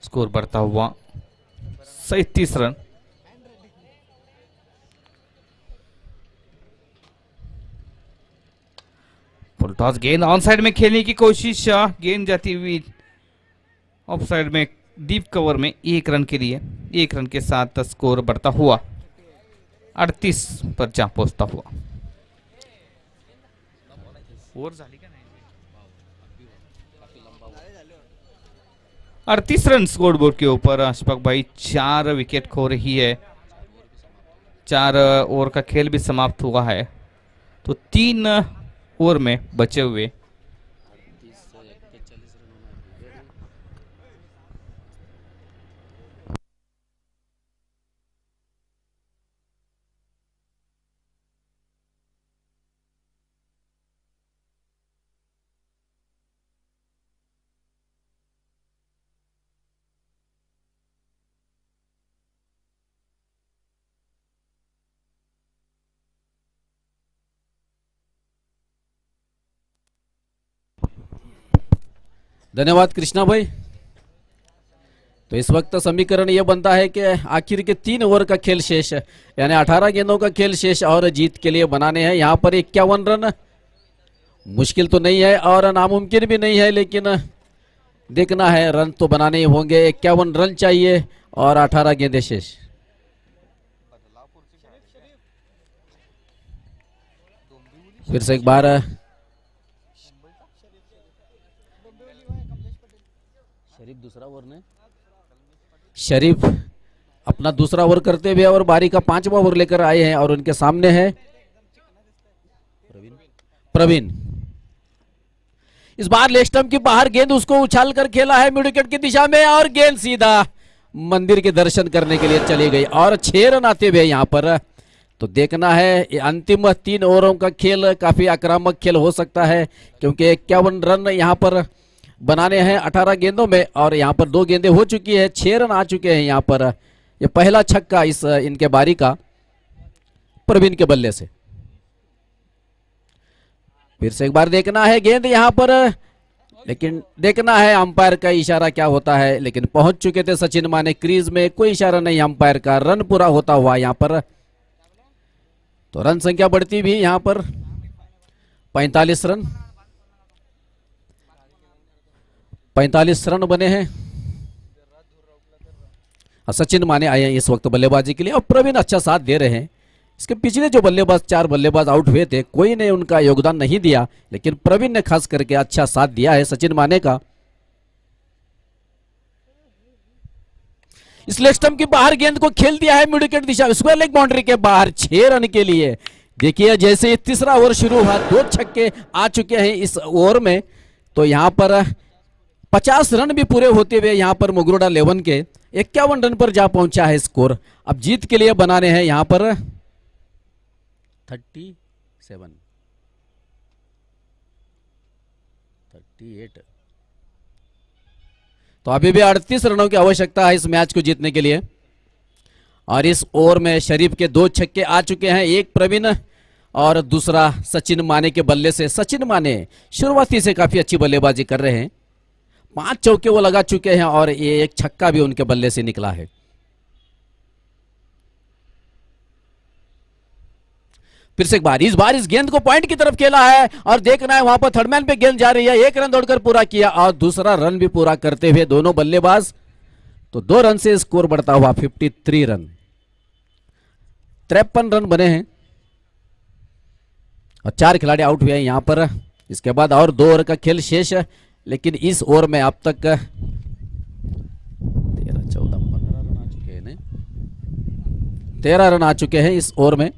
स्कोर बढ़ता हुआ 37 रन। फुल टॉस गेंद ऑन साइड में खेलने की कोशिश, गेंद जाती हुई ऑफ साइड में डीप कवर में 1 रन के लिए। 1 रन के साथ स्कोर बढ़ता हुआ 38 पर जा पहुंचता हुआ। 38 रन स्कोर बोर्ड के ऊपर। अशफाक भाई 4 विकेट खो रही है, 4 ओवर का खेल भी समाप्त हुआ है, तो 3 ओवर में बचे हुए धन्यवाद कृष्णा भाई। तो इस वक्त समीकरण यह बनता है कि आखिर के 3 ओवर का खेल शेष, यानी 18 गेंदों का खेल शेष और जीत के लिए बनाने हैं। यहाँ पर 51 रन मुश्किल तो नहीं है और नामुमकिन भी नहीं है, लेकिन देखना है, रन तो बनाने ही होंगे। 51 रन चाहिए और 18 गेंदें शेष। फिर से एक बार शरीफ अपना दूसरा ओवर करते हुए और बारी का 5वां ओवर लेकर आए हैं और उनके सामने है प्रवीण। इस बार लेग स्टंप की बाहर गेंद उसको उछाल कर खेला है मिड विकेट की दिशा में और गेंद सीधा मंदिर के दर्शन करने के लिए चली गई और 6 रन आते हुए यहां पर। तो देखना है, ये अंतिम 3 ओवरों का खेल काफी आक्रामक खेल हो सकता है, क्योंकि 51 रन यहां पर बनाने हैं 18 गेंदों में और यहां पर 2 गेंदें हो चुकी है, 6 रन आ चुके हैं यहां पर। ये पहला छक्का इस इनके बारी का प्रवीण के बल्ले से। फिर से एक बार देखना है गेंद यहां पर, लेकिन देखना है अंपायर का इशारा क्या होता है। लेकिन पहुंच चुके थे सचिन माने क्रीज में, कोई इशारा नहीं अंपायर का। रन पूरा होता हुआ यहां पर, तो रन संख्या बढ़ती भी यहां पर 45 रन। 45 रन बने हैं। सचिन माने आए हैं इस वक्त बल्लेबाजी के लिए और प्रवीण अच्छा साथ दे रहे हैं। इसके पिछले जो बल्लेबाज 4 बल्लेबाज आउट हुए थे, कोई ने उनका योगदान नहीं दिया, लेकिन प्रवीण ने खास करके अच्छा साथ दिया है सचिन माने का। इस लेग स्टंप की बाहर गेंद को खेल दिया है मिड विकेट दिशा, स्क्वायर लेग बाउंड्री के बाहर 6 रन के लिए। देखिए जैसे तीसरा ओवर शुरू हुआ 2 छक्के आ चुके हैं इस ओवर में, तो यहां पर 50 रन भी पूरे होते हुए यहां पर मुगरुडा 11 के 51 रन पर जा पहुंचा है स्कोर। अब जीत के लिए बनाने हैं यहां पर 37 38। तो अभी भी 38 रनों की आवश्यकता है इस मैच को जीतने के लिए। और इस ओवर में शरीफ के 2 छक्के आ चुके हैं, एक प्रवीण और दूसरा सचिन माने के बल्ले से। सचिन माने शुरुआती से काफी अच्छी बल्लेबाजी कर रहे हैं, 5 चौके वो लगा चुके हैं और ये एक छक्का भी उनके बल्ले से निकला है। फिर से एक बार, इस बार इस गेंद को पॉइंट की तरफ खेला है और देखना है वहां पर थर्ड मैन पे गेंद जा रही है। 1 रन दौड़कर पूरा किया और दूसरा रन भी पूरा करते हुए दोनों बल्लेबाज, तो 2 रन से स्कोर बढ़ता हुआ 53 रन। 53 रन बने हैं और 4 खिलाड़ी आउट हुए हैं यहां पर। इसके बाद और 2 ओवर का खेल शेष है, लेकिन इस ओवर में अब तक 13 14 15 रन आ चुके हैं। 13 रन आ चुके हैं इस ओवर में।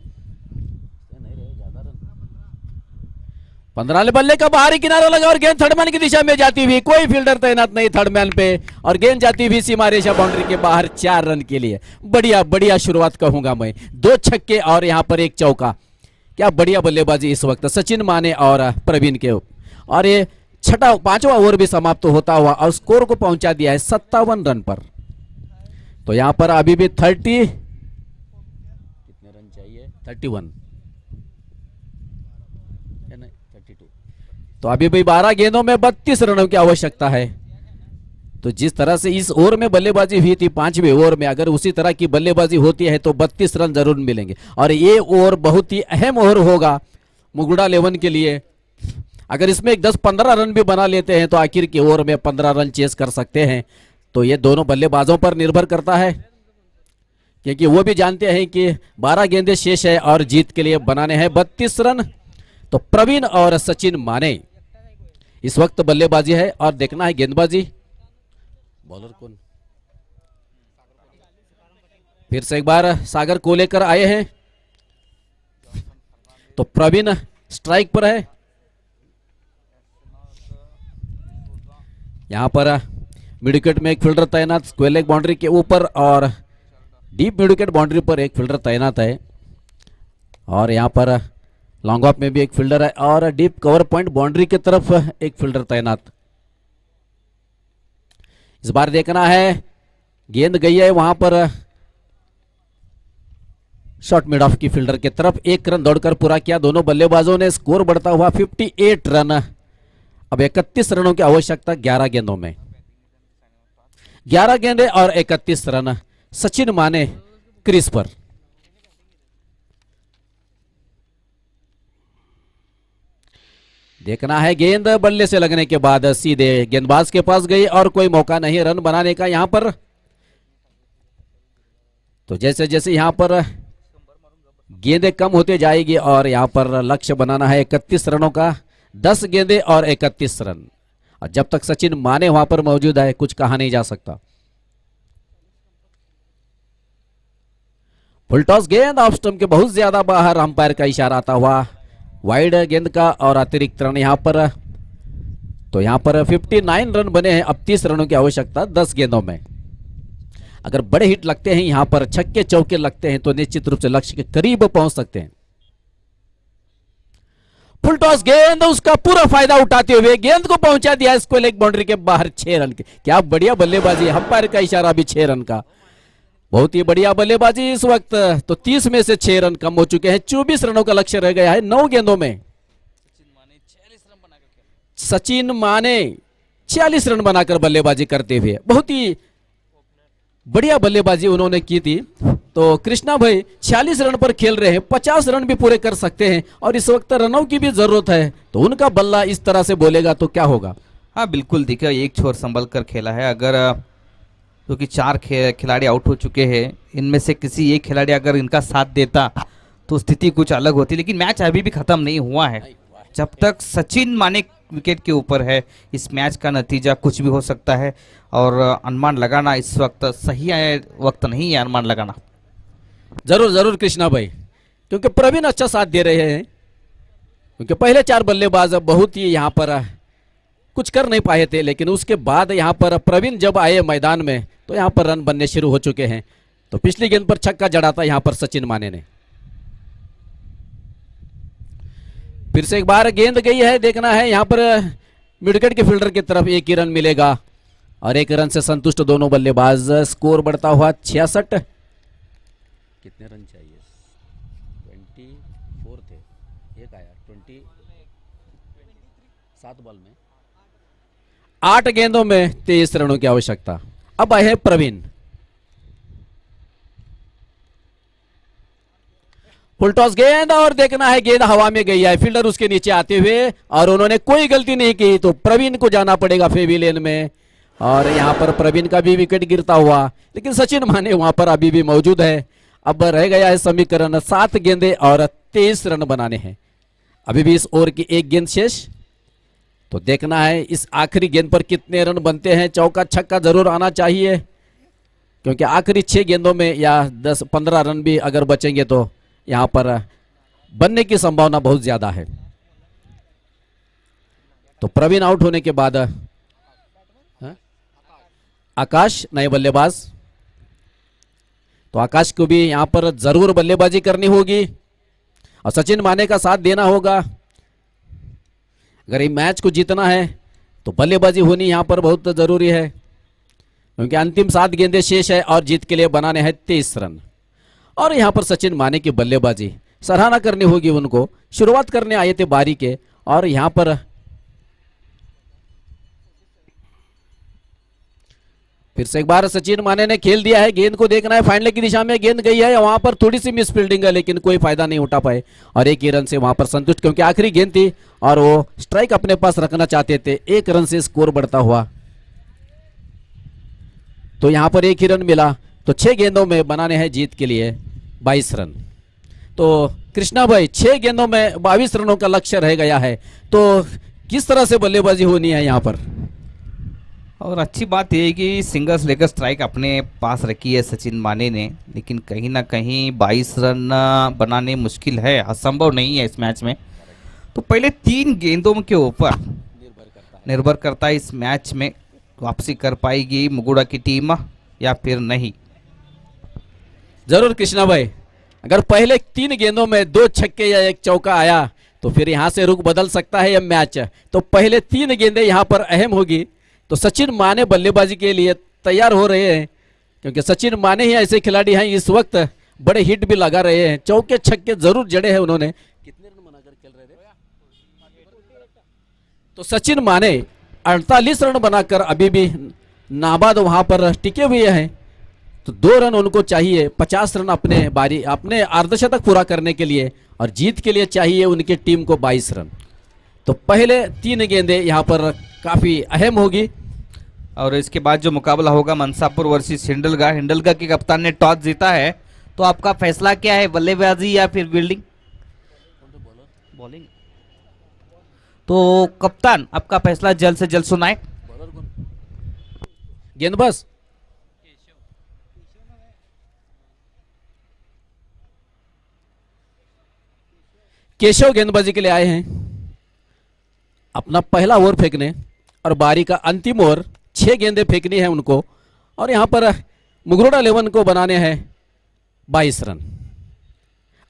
15 बल्ले का बाहरी किनारा लगा और गेंद थर्ड मैन की दिशा में जाती हुई, कोई फील्डर तैनात नहीं थर्ड मैन पे और गेंद जाती हुई सीमा रेखा बाउंड्री के बाहर 4 रन के लिए। बढ़िया बढ़िया शुरुआत कहूंगा मैं, 2 छक्के और यहां पर 1 चौका। क्या बढ़िया बल्लेबाजी इस वक्त सचिन माने और प्रवीण के। और ये 5वां ओवर भी समाप्त होता हुआ और स्कोर को पहुंचा दिया है 57 रन पर। तो यहां पर अभी भी 30 कितने रन चाहिए, 31 या नहीं 32। तो अभी भी 12 गेंदों में 32 रनों की आवश्यकता है। तो जिस तरह से इस ओवर में बल्लेबाजी हुई थी 5वें ओवर में, अगर उसी तरह की बल्लेबाजी होती है तो 32 रन जरूर मिलेंगे। और ये ओवर बहुत ही अहम ओवर होगा मुगुडा 11 के लिए। अगर इसमें 10-15 रन भी बना लेते हैं तो आखिर के ओवर में 15 रन चेस कर सकते हैं। तो ये दोनों बल्लेबाजों पर निर्भर करता है, क्योंकि वो भी जानते हैं कि 12 गेंदें शेष है और जीत के लिए बनाने हैं 32 रन। तो प्रवीण और सचिन माने इस वक्त बल्लेबाजी है और देखना है गेंदबाजी। बॉलर कौन, फिर से एक बार सागर को लेकर आए हैं। तो प्रवीण स्ट्राइक पर है। यहां पर मिड विकेट में एक फील्डर तैनात स्क्वायर लेग बाउंड्री के ऊपर और डीप मिड विकेट बाउंड्री पर एक फील्डर तैनात है। और यहां पर लॉन्ग ऑफ में भी एक फील्डर है और डीप कवर पॉइंट बाउंड्री की तरफ एक फील्डर तैनात। इस बार देखना है, गेंद गई है वहां पर शॉर्ट मिड ऑफ की फील्डर की तरफ। 1 रन दौड़कर पूरा किया दोनों बल्लेबाजों ने, स्कोर बढ़ता हुआ 58 रन। अब 31 रनों की आवश्यकता 11 गेंदों में। 11 गेंदें और 31 रन। सचिन माने क्रीज पर। देखना है गेंद बल्ले से लगने के बाद सीधे गेंदबाज के पास गई और कोई मौका नहीं रन बनाने का यहां पर। तो जैसे जैसे यहां पर गेंदें कम होते जाएगी और यहां पर लक्ष्य बनाना है 31 रनों का, 10 गेंदें और 31 रन। और जब तक सचिन माने वहां पर मौजूद है कुछ कहा नहीं जा सकता। फुल टॉस गेंद ऑफ स्टंप के बहुत ज्यादा बाहर, अंपायर का इशारा आता हुआ वाइड गेंद का और अतिरिक्त रन यहां पर। तो यहां पर 59 रन बने हैं। अब 30 रनों की आवश्यकता 10 गेंदों में। अगर बड़े हिट लगते हैं यहां पर, छक्के चौके लगते हैं, तो निश्चित रूप से लक्ष्य के करीब पहुंच सकते हैं। फुल टॉस गेंद, उसका पूरा फायदा उठाते हुए गेंद को पहुंचा दिया इसको लेग बाउंड्री के बाहर, 6 रन के। क्या बढ़िया बल्लेबाजी, अंपायर का इशारा भी 6 रन का, बहुत ही बढ़िया बल्लेबाजी इस वक्त। तो 30 में से 6 रन कम हो चुके हैं, 24 रनों का लक्ष्य रह गया है 9 गेंदों में। सचिन माने 46 रन बनाकर बल्लेबाजी करते हुए, बहुत ही बढ़िया बल्लेबाजी उन्होंने की थी। तो कृष्णा भाई 46 रन पर खेल रहे हैं, 50 रन भी पूरे कर सकते हैं और इस वक्त रनों की भी जरूरत है। तो उनका बल्ला इस तरह से बोलेगा तो क्या होगा। हाँ बिल्कुल, देखिए एक छोर संभल कर खेला है। अगर क्योंकि 4 खिलाड़ी आउट हो चुके हैं, इनमें से किसी एक खिलाड़ी अगर इनका साथ देता तो स्थिति कुछ अलग होती, लेकिन मैच अभी भी खत्म नहीं हुआ है। जब तक सचिन माने विकेट के ऊपर है, इस मैच का नतीजा कुछ भी हो सकता है। और अनुमान लगाना इस वक्त सही वक्त नहीं है अनुमान लगाना। जरूर जरूर कृष्णा भाई, क्योंकि प्रवीण अच्छा साथ दे रहे हैं। क्योंकि पहले 4 बल्लेबाज बहुत ही यहां पर कुछ कर नहीं पाए थे, लेकिन उसके बाद यहां पर प्रवीण जब आए मैदान में तो यहां पर रन बनने शुरू हो चुके हैं। तो पिछली गेंद पर छक्का जड़ा था यहां पर सचिन माने ने। फिर से एक बार गेंद गई है, देखना है यहां पर मिडविकेट के फील्डर की तरफ 1 ही रन मिलेगा और 1 रन से संतुष्ट दोनों बल्लेबाज। स्कोर बढ़ता हुआ 66। कितने रन चाहिए? 24 थे, एक आया 7 बॉल में 8 गेंदों में 23 रनों की आवश्यकता। अब आए हैं प्रवीण। फुल टॉस गेंद और देखना है गेंद हवा में गई है, फील्डर उसके नीचे आते हुए और उन्होंने कोई गलती नहीं की। तो प्रवीण को जाना पड़ेगा फेविलियन में और यहां पर प्रवीण का भी विकेट गिरता हुआ, लेकिन सचिन माने वहां पर अभी भी मौजूद है। अब रह गया है समीकरण 7 गेंदे और 23 रन बनाने हैं। अभी भी इस ओवर की 1 गेंद शेष। तो देखना है इस आखिरी गेंद पर कितने रन बनते हैं। चौका छक्का जरूर आना चाहिए, क्योंकि आखिरी 6 गेंदों में या 10-15 रन भी अगर बचेंगे तो यहां पर बनने की संभावना बहुत ज्यादा है। तो प्रवीण आउट होने के बाद आकाश नए बल्लेबाज। तो आकाश को भी यहां पर जरूर बल्लेबाजी करनी होगी और सचिन माने का साथ देना होगा। अगर ये मैच को जीतना है तो बल्लेबाजी होनी यहां पर बहुत जरूरी है, क्योंकि अंतिम 7 गेंदें शेष है और जीत के लिए बनाने हैं 23 रन। और यहां पर सचिन माने की बल्लेबाजी सराहना करनी होगी उनको। शुरुआत करने आए थे बारी के और यहां पर फिर से एक बार सचिन माने ने खेल दिया है। गेंद को देखना है, फाइनल की दिशा में गेंद गई है, वहां पर थोड़ी सी मिस फील्डिंग है लेकिन कोई फायदा नहीं उठा पाए और 1 ही रन से वहां पर संतुष्ट, क्योंकि आखिरी गेंद थी और वो स्ट्राइक अपने पास रखना चाहते थे। 1 रन से स्कोर बढ़ता हुआ। तो यहां पर 1 ही रन मिला, तो 6 गेंदों में बनाने हैं जीत के लिए 22 रन। तो कृष्णा भाई 6 गेंदों में 22 रनों का लक्ष्य रह गया है। तो किस तरह से बल्लेबाजी होनी है यहां पर। और अच्छी बात यह है कि सिंगल्स लेकर स्ट्राइक अपने पास रखी है सचिन माने ने, लेकिन कहीं ना कहीं 22 रन बनाने मुश्किल है, असंभव नहीं है इस मैच में। तो पहले 3 गेंदों के ऊपर निर्भर करता है इस मैच में वापसी कर पाएगी मुगुड़ा की टीम या फिर नहीं। जरूर कृष्णा भाई, अगर पहले 3 गेंदों में 2 छक्के या 1 चौका आया तो फिर यहां से रुख बदल सकता है यह मैच। तो पहले 3 गेंदें यहां पर अहम होगी। तो सचिन माने बल्लेबाजी के लिए तैयार हो रहे हैं, क्योंकि सचिन माने ही ऐसे खिलाड़ी हैं इस वक्त बड़े हिट भी लगा रहे हैं। चौके छक्के जरूर जड़े हैं उन्होंने। कितने रन बनाकर खेल रहे थे। तो सचिन माने 48 रन बनाकर अभी भी नाबाद वहां पर टिके हुए हैं। तो 2 रन उनको चाहिए, 50 रन अपने अर्धशतक पूरा करने के लिए, और जीत के लिए चाहिए उनकी टीम को 22 रन। तो पहले 3 गेंदें यहाँ पर काफी अहम होगी। और इसके बाद जो मुकाबला होगा मनसापुर वर्सेस हिंडलगा, हिंडलगा के कप्तान ने टॉस जीता है, तो आपका फैसला क्या है, बल्लेबाजी या फिर फील्डिंग? बॉलिंग। तो कप्तान आपका फैसला जल्द से जल्द सुनाए। गेंदबाज केशव गेंदबाजी के लिए आए हैं, अपना पहला ओवर फेंकने और बारी का अंतिम ओवर 6 गेंदें फेंकनी है उनको। और यहां पर मुगरोडा 11 को बनाने हैं 22 रन।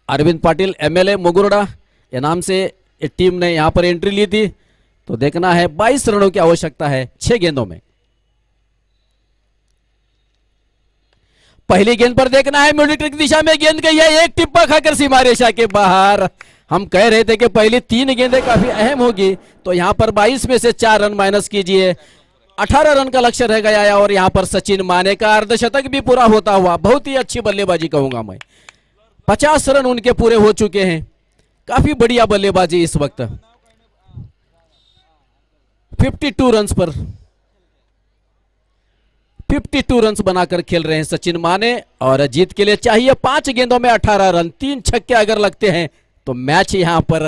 अरविंद पाटिल एमएलए मुगरोडा ये नाम से एक टीम ने यहां पर एंट्री ली थी, तो देखना है 22 रनों की आवश्यकता है 6 गेंदों में। पहली गेंद पर देखना है मिलिट्री की दिशा में गेंद गई है, एक टिप्पा खाकर सीमा रेखा के बाहर। हम कह रहे थे कि पहली 3 गेंदें काफी अहम होगी, तो यहां पर 22 में से 4 रन माइनस कीजिए, 18 रन का लक्ष्य रह गया है। और यहां पर सचिन माने का अर्धशतक भी पूरा होता हुआ, बहुत ही अच्छी बल्लेबाजी कहूंगा मैं। 50 रन उनके पूरे हो चुके हैं, काफी बढ़िया बल्लेबाजी इस वक्त। 52 रन्स पर 52 रन्स बनाकर खेल रहे हैं सचिन माने। और जीत के लिए चाहिए 5 गेंदों में 18 रन, 3 छक्के अगर लगते हैं तो मैच यहां पर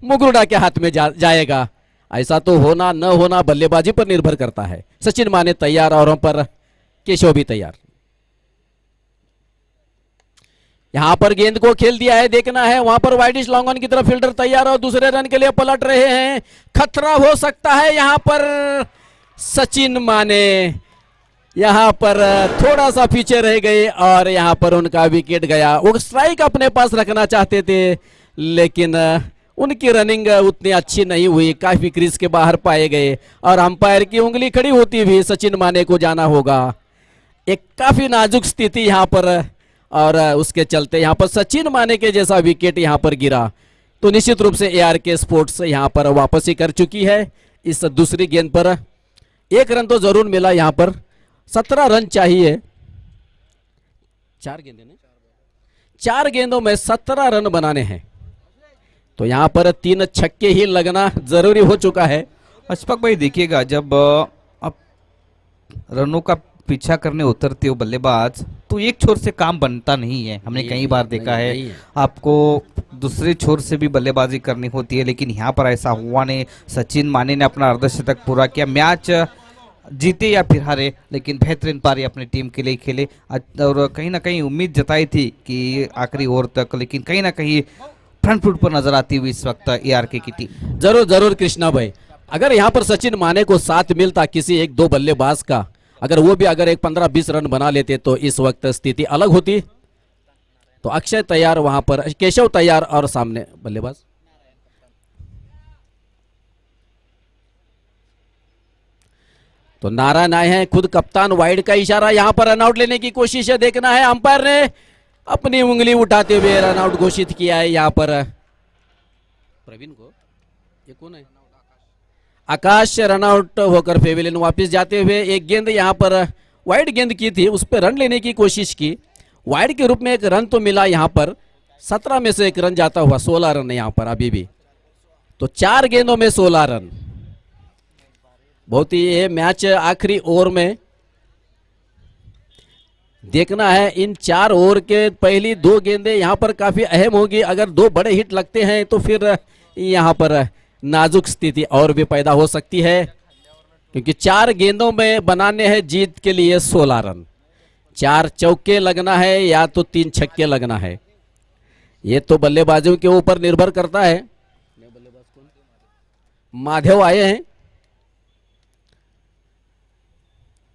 मुगरुडा के हाथ में जाएगा। ऐसा तो होना न होना बल्लेबाजी पर निर्भर करता है। सचिन माने तैयार और पर केशव भी तैयार। यहां पर गेंद को खेल दिया है, देखना है वहां पर वाइडिश लॉन्ग ऑन की तरफ फील्डर तैयार और दूसरे रन के लिए पलट रहे हैं, खतरा हो सकता है यहां पर। सचिन माने यहां पर थोड़ा सा पीछे रह गए और यहां पर उनका विकेट गया। वो स्ट्राइक अपने पास रखना चाहते थे, लेकिन उनकी रनिंग उतनी अच्छी नहीं हुई, काफी क्रीज के बाहर पाए गए और अंपायर की उंगली खड़ी होती भी सचिन माने को जाना होगा। एक काफी नाजुक स्थिति यहां पर, और उसके चलते यहां पर सचिन माने के जैसा विकेट यहां पर गिरा, तो निश्चित रूप से ARK स्पोर्ट्स यहां पर वापसी कर चुकी है। इस दूसरी गेंद पर 1 रन तो जरूर मिला, यहां पर 17 रन चाहिए। 4 गेंदों में 17 रन बनाने हैं, तो यहां पर 3 छक्के ही लगना जरूरी हो चुका है। अशफाक भाई देखिएगा, जब आप रनों का पीछा करने उतरते हो बल्लेबाज, तो एक छोर से काम बनता नहीं है। हमने कई बार देखा है, आपको दूसरे छोर से भी बल्लेबाजी करनी होती है, लेकिन यहाँ पर ऐसा हुआ नहीं। सचिन माने ने अपना अर्धशतक पूरा किया, मैच जीते या फिर हारे, लेकिन बेहतरीन पारी अपनी टीम के लिए खेले। और कहीं ना कहीं उम्मीद जताई थी कि आखिरी ओवर तक, लेकिन कहीं ना कहीं फ्रंट फुट पर नजर आती हुई इस वक्त ARK की टीम। जरूर जरूर कृष्णा भाई, अगर यहाँ पर सचिन माने को साथ मिलता किसी 1-2 बल्लेबाज का, अगर वो भी अगर एक 15-20 रन बना लेते तो इस वक्त स्थिति अलग होती। तो अक्षय तैयार, वहां पर केशव तैयार और सामने बल्लेबाज। तो नारायण आए हैं, खुद कप्तान, वाइड का इशारा, यहां पर रनआउट लेने की कोशिश है, देखना है। अंपायर ने अपनी उंगली उठाते हुए रनआउट घोषित किया है यहां पर प्रवीण को। ये कौन है? आकाश रनआउट होकर पेविलियन वापस जाते हुए। एक गेंद यहां पर वाइड गेंद की थी, उस पर रन लेने की कोशिश की, वाइड के रूप में 1 रन तो मिला यहां पर। 17 में से 1 रन जाता हुआ 16 रन यहां पर अभी भी, तो 4 गेंदों में 16 रन। बहुत ही ये मैच आखिरी ओवर में देखना है। इन 4 ओवर के पहली 2 गेंदें यहां पर काफी अहम होगी। अगर 2 बड़े हिट लगते हैं तो फिर यहां पर नाजुक स्थिति और भी पैदा हो सकती है, क्योंकि 4 गेंदों में बनाने हैं जीत के लिए 16 रन। 4 चौके लगना है या तो 3 छक्के लगना है, ये तो बल्लेबाजों के ऊपर निर्भर करता है। माधव आए हैं,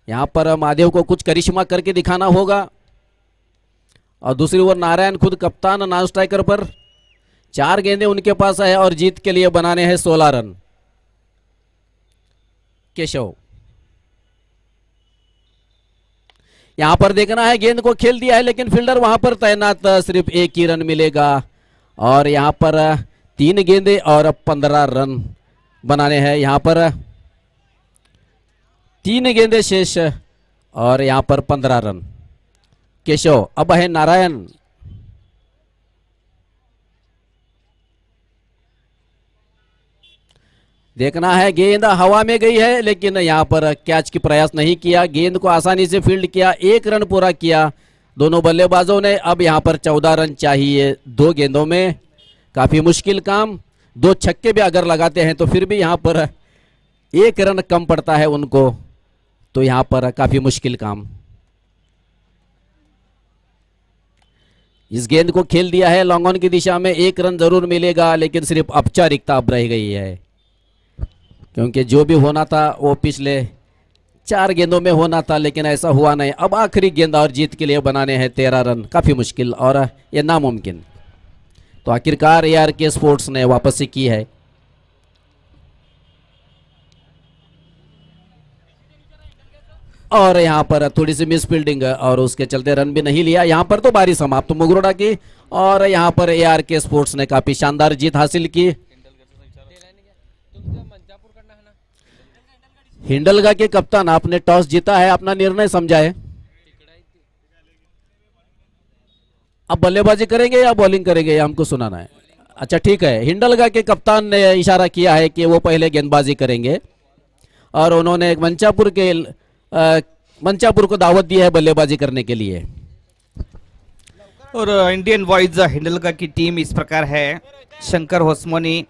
यहां पर महादेव को कुछ करिश्मा करके दिखाना होगा। और दूसरी ओर नारायण खुद कप्तान, नॉन स्ट्राइकर पर 4 गेंदें उनके पास है और जीत के लिए बनाने हैं 16 रन। केशव यहां पर देखना है, गेंद को खेल दिया है लेकिन फील्डर वहां पर तैनात, सिर्फ 1 ही रन मिलेगा। और यहां पर 3 गेंदें और 15 रन बनाने हैं। यहां पर 3 गेंदें शेष और यहां पर 15 रन। केशव, अब है नारायण, देखना है, गेंद हवा में गई है लेकिन यहाँ पर कैच की प्रयास नहीं किया, गेंद को आसानी से फील्ड किया, 1 रन पूरा किया दोनों बल्लेबाजों ने। अब यहाँ पर 14 रन चाहिए 2 गेंदों में, काफी मुश्किल काम। 2 छक्के भी अगर लगाते हैं तो फिर भी यहाँ पर 1 रन कम पड़ता है उनको, तो यहाँ पर काफी मुश्किल काम। इस गेंद को खेल दिया है लॉन्ग ऑन की दिशा में, 1 रन जरूर मिलेगा लेकिन सिर्फ औपचारिकता अब रह गई है, क्योंकि जो भी होना था वो पिछले 4 गेंदों में होना था लेकिन ऐसा हुआ नहीं। अब आखिरी गेंद और जीत के लिए बनाने हैं 13 रन, काफी मुश्किल और ये नामुमकिन। तो आखिरकार ARK स्पोर्ट्स ने वापसी की है। और यहाँ पर थोड़ी सी मिस फील्डिंग और उसके चलते रन भी नहीं लिया। यहाँ पर तो बारी समाप्त मुगरोड़ा की, और यहाँ पर ARK स्पोर्ट्स ने काफी शानदार जीत हासिल की। हिंडलगा के कप्तान, आपने टॉस जीता है, अपना निर्णय समझाए। अब बल्लेबाजी करेंगे या बॉलिंग करेंगे, ये हमको सुनाना है। अच्छा ठीक है, हिंडलगा के कप्तान ने इशारा किया है कि वो पहले गेंदबाजी करेंगे और उन्होंने मंचापुर को दावत दी है बल्लेबाजी करने के लिए। और इंडियन बॉयज हिंडलगा की टीम इस प्रकार है: शंकर होसमनी,